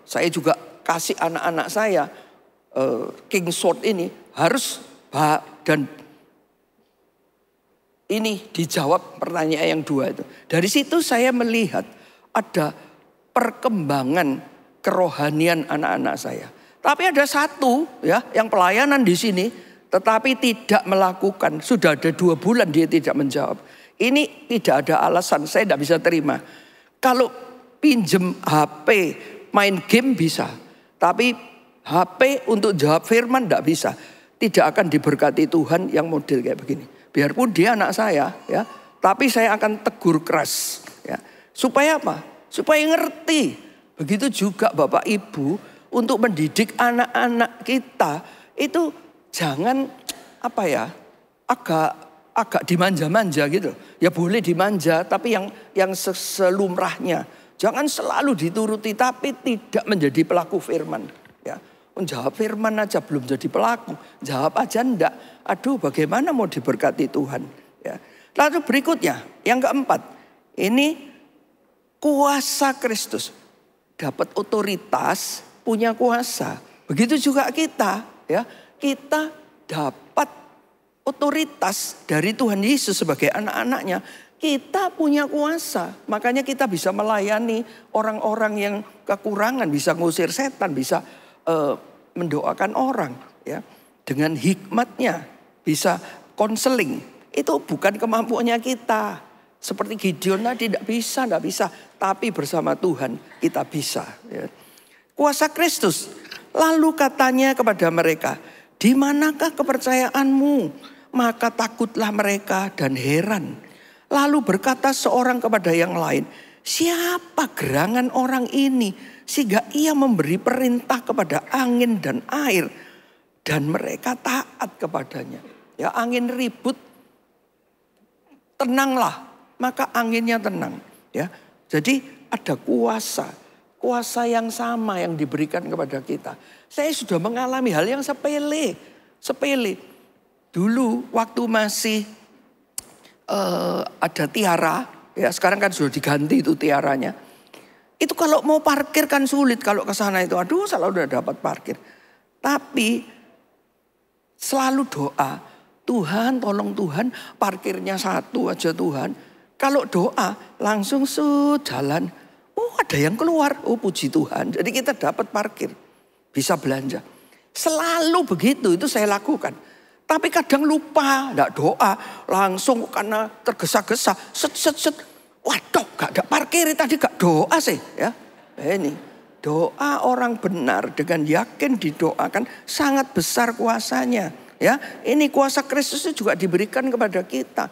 saya juga kasih anak-anak saya King Sword ini harus dan ini dijawab pertanyaan yang 2 itu. Dari situ saya melihat ada perkembangan kerohanian anak-anak saya. Tapi ada satu ya yang pelayanan di sini tetapi tidak melakukan. Sudah ada 2 bulan dia tidak menjawab. Ini tidak ada alasan, saya tidak bisa terima. Kalau pinjem HP, main game bisa. Tapi HP untuk jawab firman tidak bisa. Tidak akan diberkati Tuhan yang model kayak begini. Biarpun dia anak saya ya, tapi saya akan tegur keras ya. Supaya apa? Supaya ngerti. Begitu juga Bapak Ibu untuk mendidik anak-anak kita itu jangan apa ya, agak dimanja-manja gitu. Ya boleh dimanja tapi yang selumrahnya. Jangan selalu dituruti tapi tidak menjadi pelaku firman ya. Menjawab firman aja belum jadi pelaku, jawab aja enggak. Aduh, bagaimana mau diberkati Tuhan ya. Lalu berikutnya yang keempat, ini kuasa Kristus. Dapat otoritas, punya kuasa. Begitu juga kita ya. Kita dapat otoritas dari Tuhan Yesus sebagai anak-anaknya. Kita punya kuasa. Makanya kita bisa melayani orang-orang yang kekurangan, bisa ngusir setan, bisa mendoakan orang ya. Dengan hikmatnya bisa konseling. Itu bukan kemampuannya kita. Seperti Gideon tadi tidak bisa. Tapi bersama Tuhan kita bisa. Ya. Kuasa Kristus. Lalu katanya kepada mereka, di manakah kepercayaanmu? Maka takutlah mereka dan heran. Lalu berkata seorang kepada yang lain, siapa gerangan orang ini? Sehingga ia memberi perintah kepada angin dan air. Dan mereka taat kepadanya. Ya, angin ribut, tenanglah. Maka anginnya tenang. Ya, jadi ada kuasa yang sama yang diberikan kepada kita. Saya sudah mengalami hal yang sepele. Dulu waktu masih ada tiara, ya sekarang kan sudah diganti itu tiaranya. Itu kalau mau parkir kan sulit kalau ke sana itu. Aduh, selalu udah dapat parkir. Tapi selalu doa, Tuhan tolong Tuhan, parkirnya 1 aja Tuhan. Kalau doa langsung jalan. Oh, ada yang keluar. Oh, puji Tuhan. Jadi kita dapat parkir. Bisa belanja. Selalu begitu, itu saya lakukan. Tapi kadang lupa, enggak doa. Langsung karena tergesa-gesa. Set. Waduh, gak ada parkir tadi, gak doa sih. Ya, ini doa orang benar dengan yakin didoakan sangat besar kuasanya. Ya, ini kuasa Kristus itu juga diberikan kepada kita.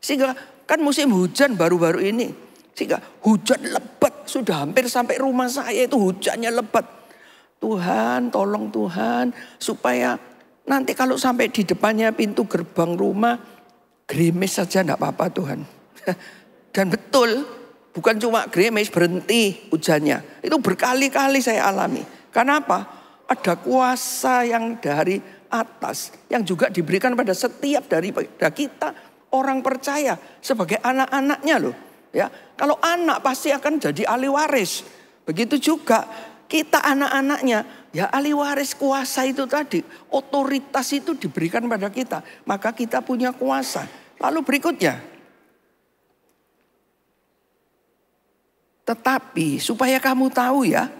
Sehingga kan musim hujan baru-baru ini. Sehingga hujan lebat, sudah hampir sampai rumah saya itu hujannya lebat. Tuhan, tolong Tuhan supaya nanti kalau sampai di depannya pintu gerbang rumah, gerimis saja enggak apa-apa Tuhan. Dan betul, bukan cuma gerimis, berhenti hujannya. Itu berkali-kali saya alami. Kenapa? Ada kuasa yang dari atas yang juga diberikan pada setiap dari kita orang percaya sebagai anak-anaknya loh. Ya, kalau anak pasti akan jadi ahli waris. Begitu juga kita anak-anaknya, ya ahli waris kuasa itu tadi, otoritas itu diberikan pada kita, maka kita punya kuasa. Lalu berikutnya, tetapi supaya kamu tahu ya,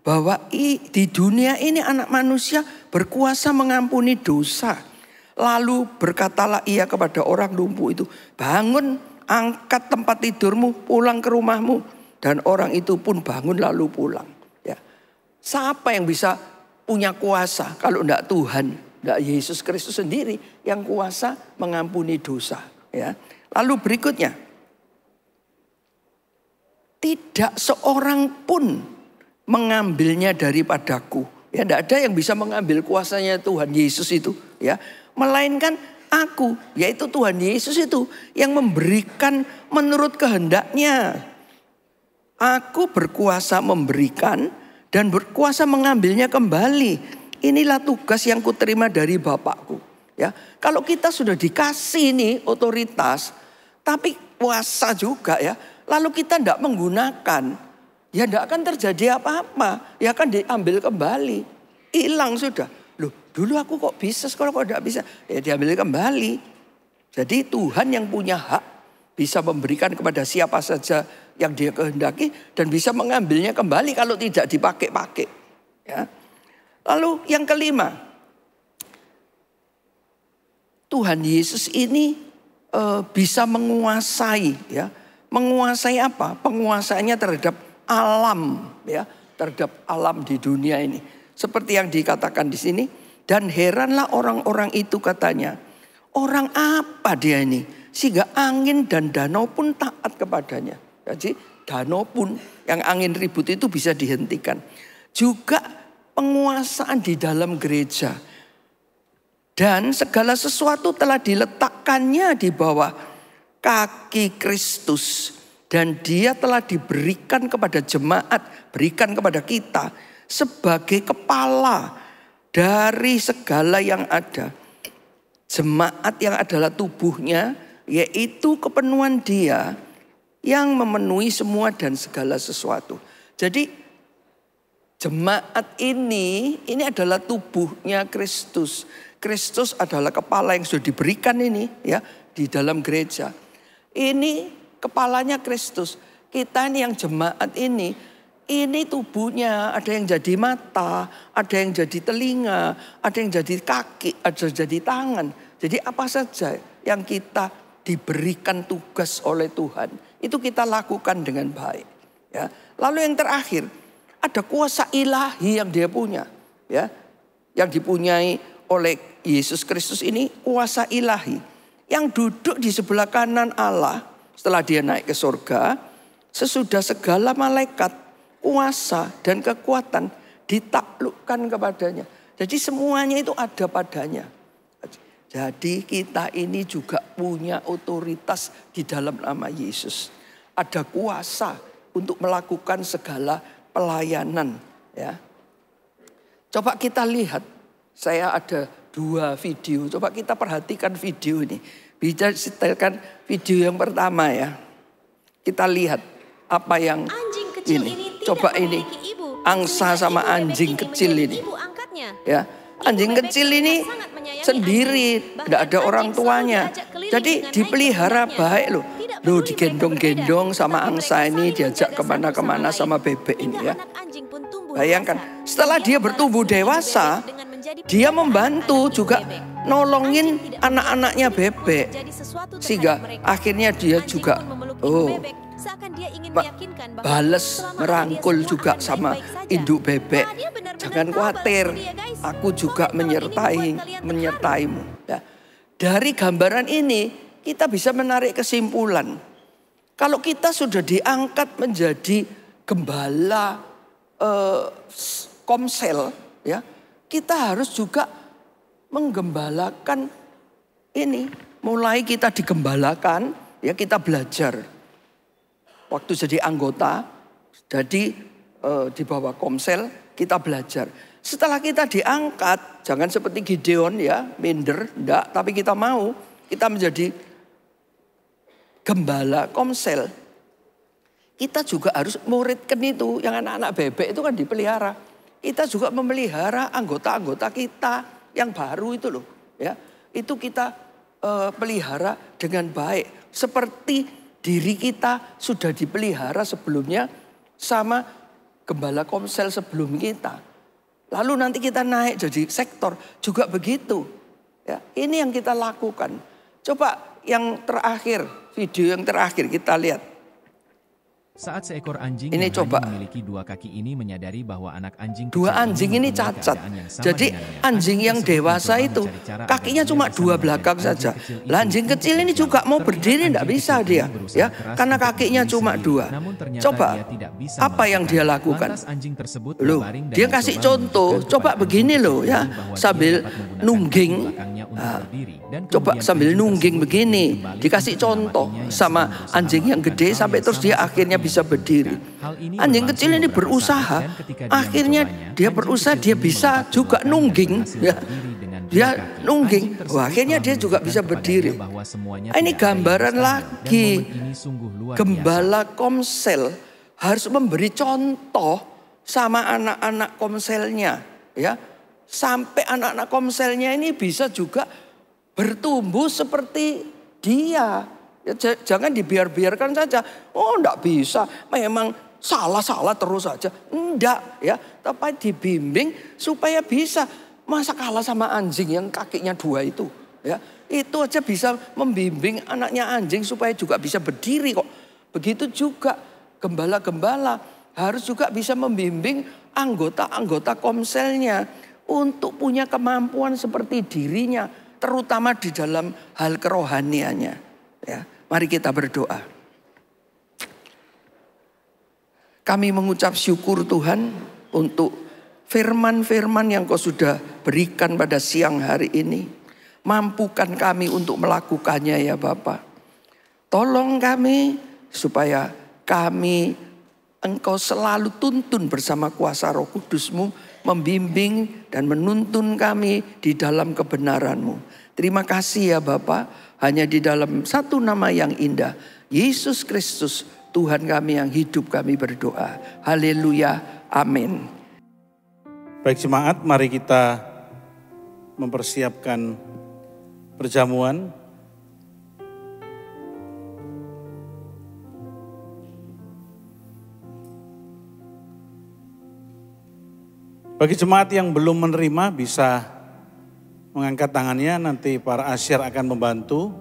bahwa di dunia ini anak manusia berkuasa mengampuni dosa. Lalu berkatalah ia kepada orang lumpuh itu, bangun, angkat tempat tidurmu, pulang ke rumahmu. Dan orang itu pun bangun lalu pulang. Ya. Siapa yang bisa punya kuasa kalau tidak Tuhan, tidak Yesus Kristus sendiri yang kuasa mengampuni dosa. Ya. Lalu berikutnya, tidak seorang pun mengambilnya daripadaku. Ya, tidak ada yang bisa mengambil kuasanya Tuhan Yesus itu. Ya, melainkan aku, yaitu Tuhan Yesus itu yang memberikan menurut kehendaknya. Aku berkuasa memberikan dan berkuasa mengambilnya kembali. Inilah tugas yang kuterima dari Bapakku. Ya, kalau kita sudah dikasih nih otoritas, tapi kuasa juga ya, lalu kita tidak menggunakan, ya tidak akan terjadi apa-apa, ya akan diambil kembali, hilang sudah. Loh, dulu aku kok bisa, sekarang kok tidak bisa, ya diambil kembali. Jadi Tuhan yang punya hak bisa memberikan kepada siapa saja yang dia kehendaki dan bisa mengambilnya kembali kalau tidak dipakai-pakai. Ya. Lalu yang kelima, Tuhan Yesus ini bisa menguasai, ya, menguasai apa? Penguasaannya terhadap alam, ya, terhadap alam di dunia ini. Seperti yang dikatakan di sini, dan heranlah orang-orang itu katanya, orang apa dia ini? Sehingga angin dan danau pun taat kepadanya. Jadi danau pun yang angin ribut itu bisa dihentikan. Juga penguasaan di dalam gereja. Dan segala sesuatu telah diletakkannya di bawah kaki Kristus. Dan dia telah diberikan kepada jemaat, berikan kepada kita sebagai kepala dari segala yang ada. Jemaat yang adalah tubuhnya, yaitu kepenuhan dia yang memenuhi semua dan segala sesuatu. Jadi jemaat ini adalah tubuhnya Kristus. Kristus adalah kepala yang sudah diberikan ini ya di dalam gereja. Ini kepalanya Kristus. Kita ini yang jemaat ini tubuhnya, ada yang jadi mata, ada yang jadi telinga, ada yang jadi kaki, ada yang jadi tangan. Jadi apa saja yang kita diberikan tugas oleh Tuhan, itu kita lakukan dengan baik. Ya. Lalu yang terakhir, ada kuasa ilahi yang dia punya. Ya. Yang dipunyai oleh Yesus Kristus ini kuasa ilahi. Yang duduk di sebelah kanan Allah setelah dia naik ke surga. Sesudah segala malaikat, kuasa dan kekuatan ditaklukkan kepadanya. Jadi semuanya itu ada padanya. Jadi kita ini juga punya otoritas di dalam nama Yesus. Ada kuasa untuk melakukan segala pelayanan. Ya. Coba kita lihat, saya ada 2 video. Coba kita perhatikan video ini. Bisa setelkan video yang pertama ya. Kita lihat apa yang ini. Coba ini, angsa sama anjing kecil ini. Ya, anjing kecil ini sendiri, tidak ada orang tuanya. Jadi dipelihara baik loh. Loh digendong-gendong sama angsa ini, diajak kemana-kemana sama bebek ini ya. Bayangkan, setelah dia bertumbuh dewasa, dia membantu juga nolongin anak-anaknya bebek. Sehingga akhirnya dia juga balas merangkul juga sama induk bebek. Jangan khawatir, aku juga menyertaimu. Ya. Dari gambaran ini kita bisa menarik kesimpulan. Kalau kita sudah diangkat menjadi gembala komsel, ya, kita harus juga menggembalakan ini. Mulai kita digembalakan, ya kita belajar. Waktu jadi anggota, jadi di bawah komsel, kita belajar. Setelah kita diangkat, jangan seperti Gideon ya, minder, enggak. Tapi kita mau, kita menjadi gembala komsel. Kita juga harus muridkan itu, yang anak-anak bebek itu kan dipelihara. Kita juga memelihara anggota-anggota kita yang baru itu loh. Ya, itu kita pelihara dengan baik. Seperti diri kita sudah dipelihara sebelumnya sama gembala komsel sebelum kita. Lalu nanti kita naik jadi sektor juga begitu. Ya, ini yang kita lakukan. Coba yang terakhir, video yang terakhir kita lihat. Saat seekor anjing ini yang coba memiliki 2 kaki ini menyadari bahwa anak anjing dua anjing ini cacat. Jadi anjing yang dewasa itu kakinya cuma 2 belakang saja. Lah anjing kecil ini juga mau berdiri tidak bisa dia, ya, karena kakinya cuma 2. Coba apa yang dia lakukan? Loh, dia kasih contoh. Coba begini loh ya, sambil nungging. Nah, coba sambil nungging begini, dikasih contoh sama anjing yang gede sampai terus dia akhirnya bisa berdiri. Anjing kecil ini berusaha, akhirnya dia berusaha, dia bisa juga nungging. Ya. dia kaki, nungging. anjing tersebut Wah, akhirnya telah dia juga menunjukkan bisa kepadanya berdiri. bahwa semuanya Ini tidak ada yang gambaran mustahil, lagi. dan momen ini sungguh luar biasa. Gembala Komsel harus memberi contoh sama anak-anak komselnya, ya. Sampai anak-anak komselnya ini bisa juga bertumbuh seperti dia. Ya, jangan dibiarkan saja. Oh, enggak bisa. Memang salah terus saja. Enggak, ya. Tapi dibimbing supaya bisa. Masa kalah sama anjing yang kakinya 2 itu, ya. Itu aja bisa membimbing anaknya anjing supaya juga bisa berdiri kok. Begitu juga gembala-gembala harus juga bisa membimbing anggota-anggota komselnya untuk punya kemampuan seperti dirinya, terutama di dalam hal kerohaniannya. Ya, mari kita berdoa. Kami mengucap syukur Tuhan untuk firman-firman yang Kau sudah berikan pada siang hari ini. Mampukan kami untuk melakukannya ya Bapa. Tolong kami supaya kami Engkau selalu tuntun bersama kuasa Roh Kudus-Mu, membimbing dan menuntun kami di dalam kebenaran-Mu. Terima kasih ya Bapa, hanya di dalam satu nama yang indah, Yesus Kristus, Tuhan kami yang hidup, kami berdoa. Haleluya, amin. Baik jemaat, mari kita mempersiapkan perjamuan. Bagi jemaat yang belum menerima bisa mengangkat tangannya, nanti para asyir akan membantu.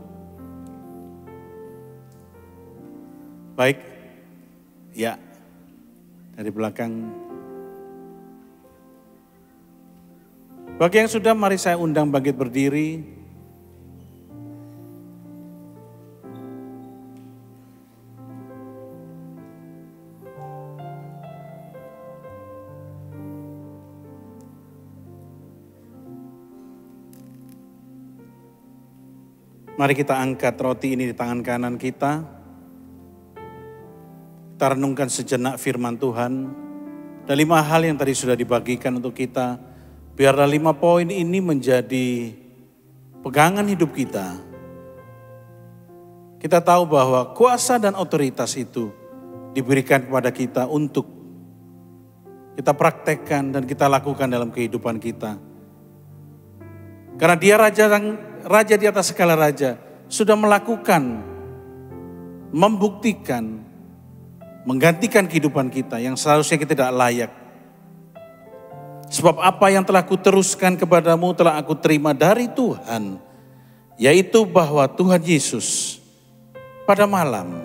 Baik, ya, dari belakang. Bagi yang sudah, mari saya undang bangkit berdiri. Mari kita angkat roti ini di tangan kanan kita. Kita renungkan sejenak firman Tuhan. Ada 5 hal yang tadi sudah dibagikan untuk kita. Biarlah 5 poin ini menjadi pegangan hidup kita. Kita tahu bahwa kuasa dan otoritas itu diberikan kepada kita untuk kita praktekkan dan kita lakukan dalam kehidupan kita. Karena Dia Raja di atas segala raja, sudah melakukan, membuktikan, menggantikan kehidupan kita yang seharusnya kita tidak layak. Sebab apa yang telah kuteruskan kepadamu telah aku terima dari Tuhan, yaitu bahwa Tuhan Yesus pada malam,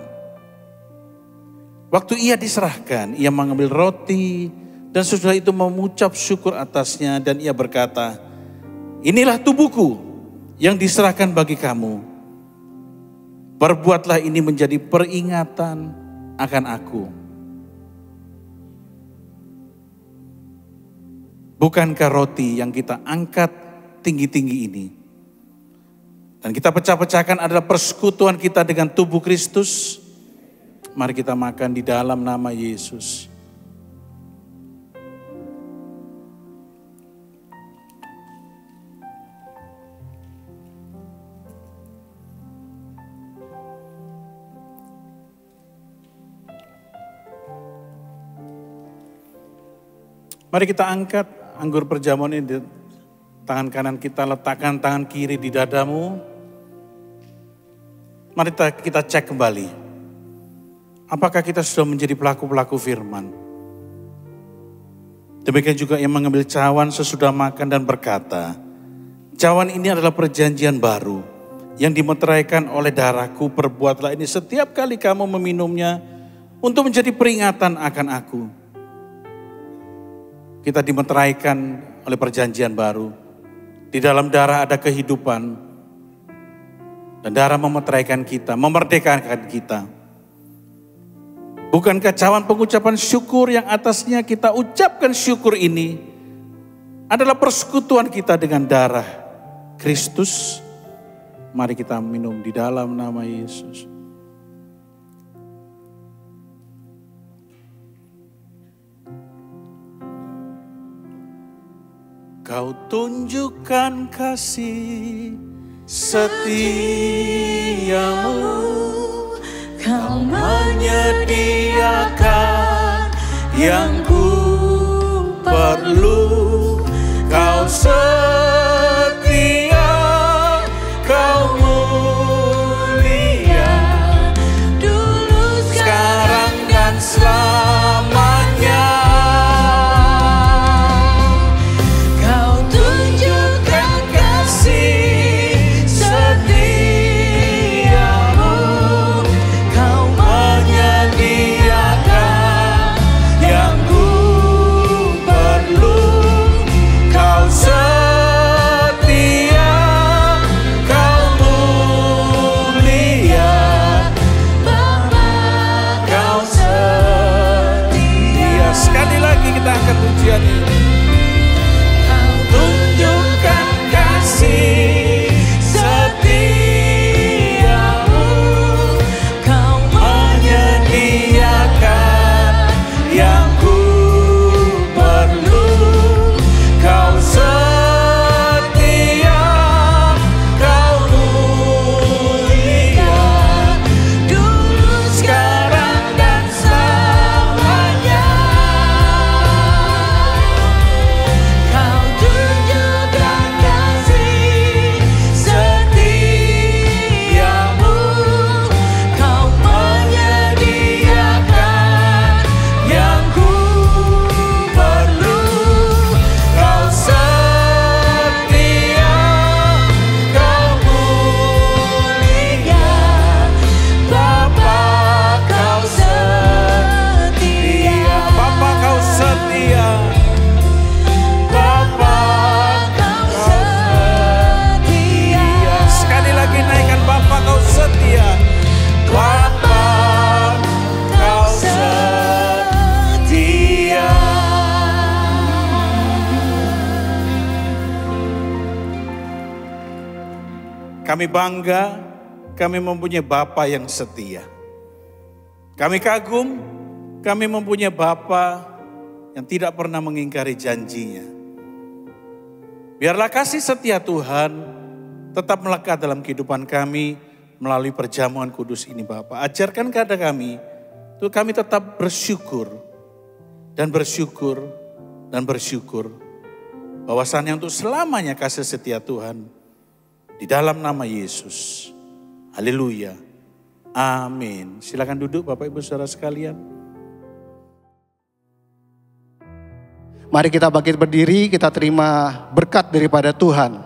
waktu Ia diserahkan, Ia mengambil roti dan sesudah itu mengucap syukur atasnya dan Ia berkata, inilah tubuhku yang diserahkan bagi kamu. Perbuatlah ini menjadi peringatan akan aku. Bukankah roti yang kita angkat tinggi-tinggi ini dan kita pecah-pecahkan adalah persekutuan kita dengan tubuh Kristus? Mari kita makan di dalam nama Yesus. Mari kita angkat anggur perjamuan ini di tangan kanan kita, letakkan tangan kiri di dadamu. Mari kita cek kembali. Apakah kita sudah menjadi pelaku-pelaku firman? Demikian juga yang mengambil cawan sesudah makan dan berkata, cawan ini adalah perjanjian baru yang dimeteraikan oleh darahku, perbuatlah ini setiap kali kamu meminumnya untuk menjadi peringatan akan aku. Kita dimeteraikan oleh perjanjian baru. Di dalam darah ada kehidupan. Dan darah memeteraikan kita, memerdekakan kita. Bukankah cawan pengucapan syukur yang atasnya kita ucapkan syukur ini adalah persekutuan kita dengan darah Kristus? Mari kita minum di dalam nama Yesus. Kau tunjukkan kasih setiamu. Kau menyediakan yang ku perlu. Kau setia, kau mulia, dulu, sekarang dan selamanya. Kau tunjukkan kasih setiamu. Kau menyediakan yang ku perlu. Kau setia, kau mulia, Bapa, kau setia. Sekali lagi kita akan pujian ini. Kau tunjukkan kasih setiamu. Kau menyediakan yang ku perlu. Kau setia, kau mulia, dulu, sekarang dan selamanya. Kau tunjukkan kasih setiamu. Kau menyediakan yang ku perlu. Kau setia, kau mulia, Bapa, kau setia. Bapa, kau setia. Bapa, kau setia. Sekali lagi naikkan, Bapa, kau setia. Bapa, kau setia. Kami bangga, kami mempunyai Bapa yang setia. Kami kagum, kami mempunyai Bapa yang tidak pernah mengingkari janjinya. Biarlah kasih setia Tuhan tetap melekat dalam kehidupan kami melalui perjamuan kudus ini, Bapa. Ajarkan kepada kami, untuk kami tetap bersyukur dan bersyukur dan bersyukur. Bahwasannya untuk selamanya kasih setia Tuhan. Di dalam nama Yesus. Haleluya. Amin. Silakan duduk Bapak Ibu Saudara sekalian. Mari kita bangkit berdiri, kita terima berkat daripada Tuhan.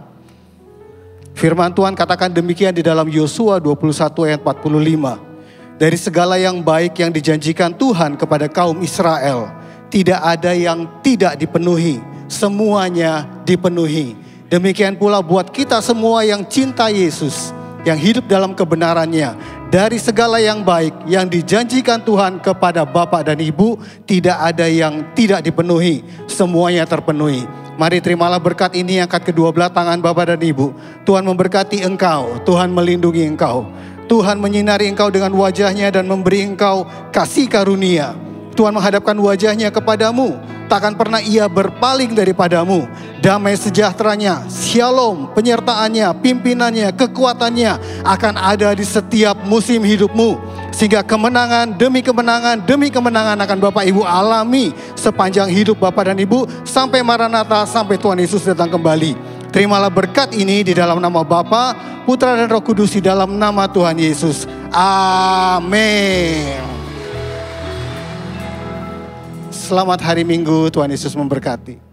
Firman Tuhan katakan demikian di dalam Yosua 21 ayat 45. Dari segala yang baik yang dijanjikan Tuhan kepada kaum Israel, tidak ada yang tidak dipenuhi, semuanya dipenuhi. Demikian pula buat kita semua yang cinta Yesus, yang hidup dalam kebenarannya. Dari segala yang baik yang dijanjikan Tuhan kepada Bapak dan Ibu, tidak ada yang tidak dipenuhi, semuanya terpenuhi. Mari terimalah berkat ini, angkat kedua belah tangan Bapak dan Ibu. Tuhan memberkati engkau, Tuhan melindungi engkau. Tuhan menyinari engkau dengan wajahnya dan memberi engkau kasih karunia. Tuhan menghadapkan wajahnya kepadamu, takkan pernah ia berpaling daripadamu. Damai sejahteranya, shalom, penyertaannya, pimpinannya, kekuatannya akan ada di setiap musim hidupmu. Sehingga kemenangan demi kemenangan akan Bapak Ibu alami sepanjang hidup Bapak dan Ibu. Sampai Maranatha, sampai Tuhan Yesus datang kembali. Terimalah berkat ini di dalam nama Bapa, Putra dan Roh Kudus, di dalam nama Tuhan Yesus. Amin. Selamat hari Minggu, Tuhan Yesus memberkati.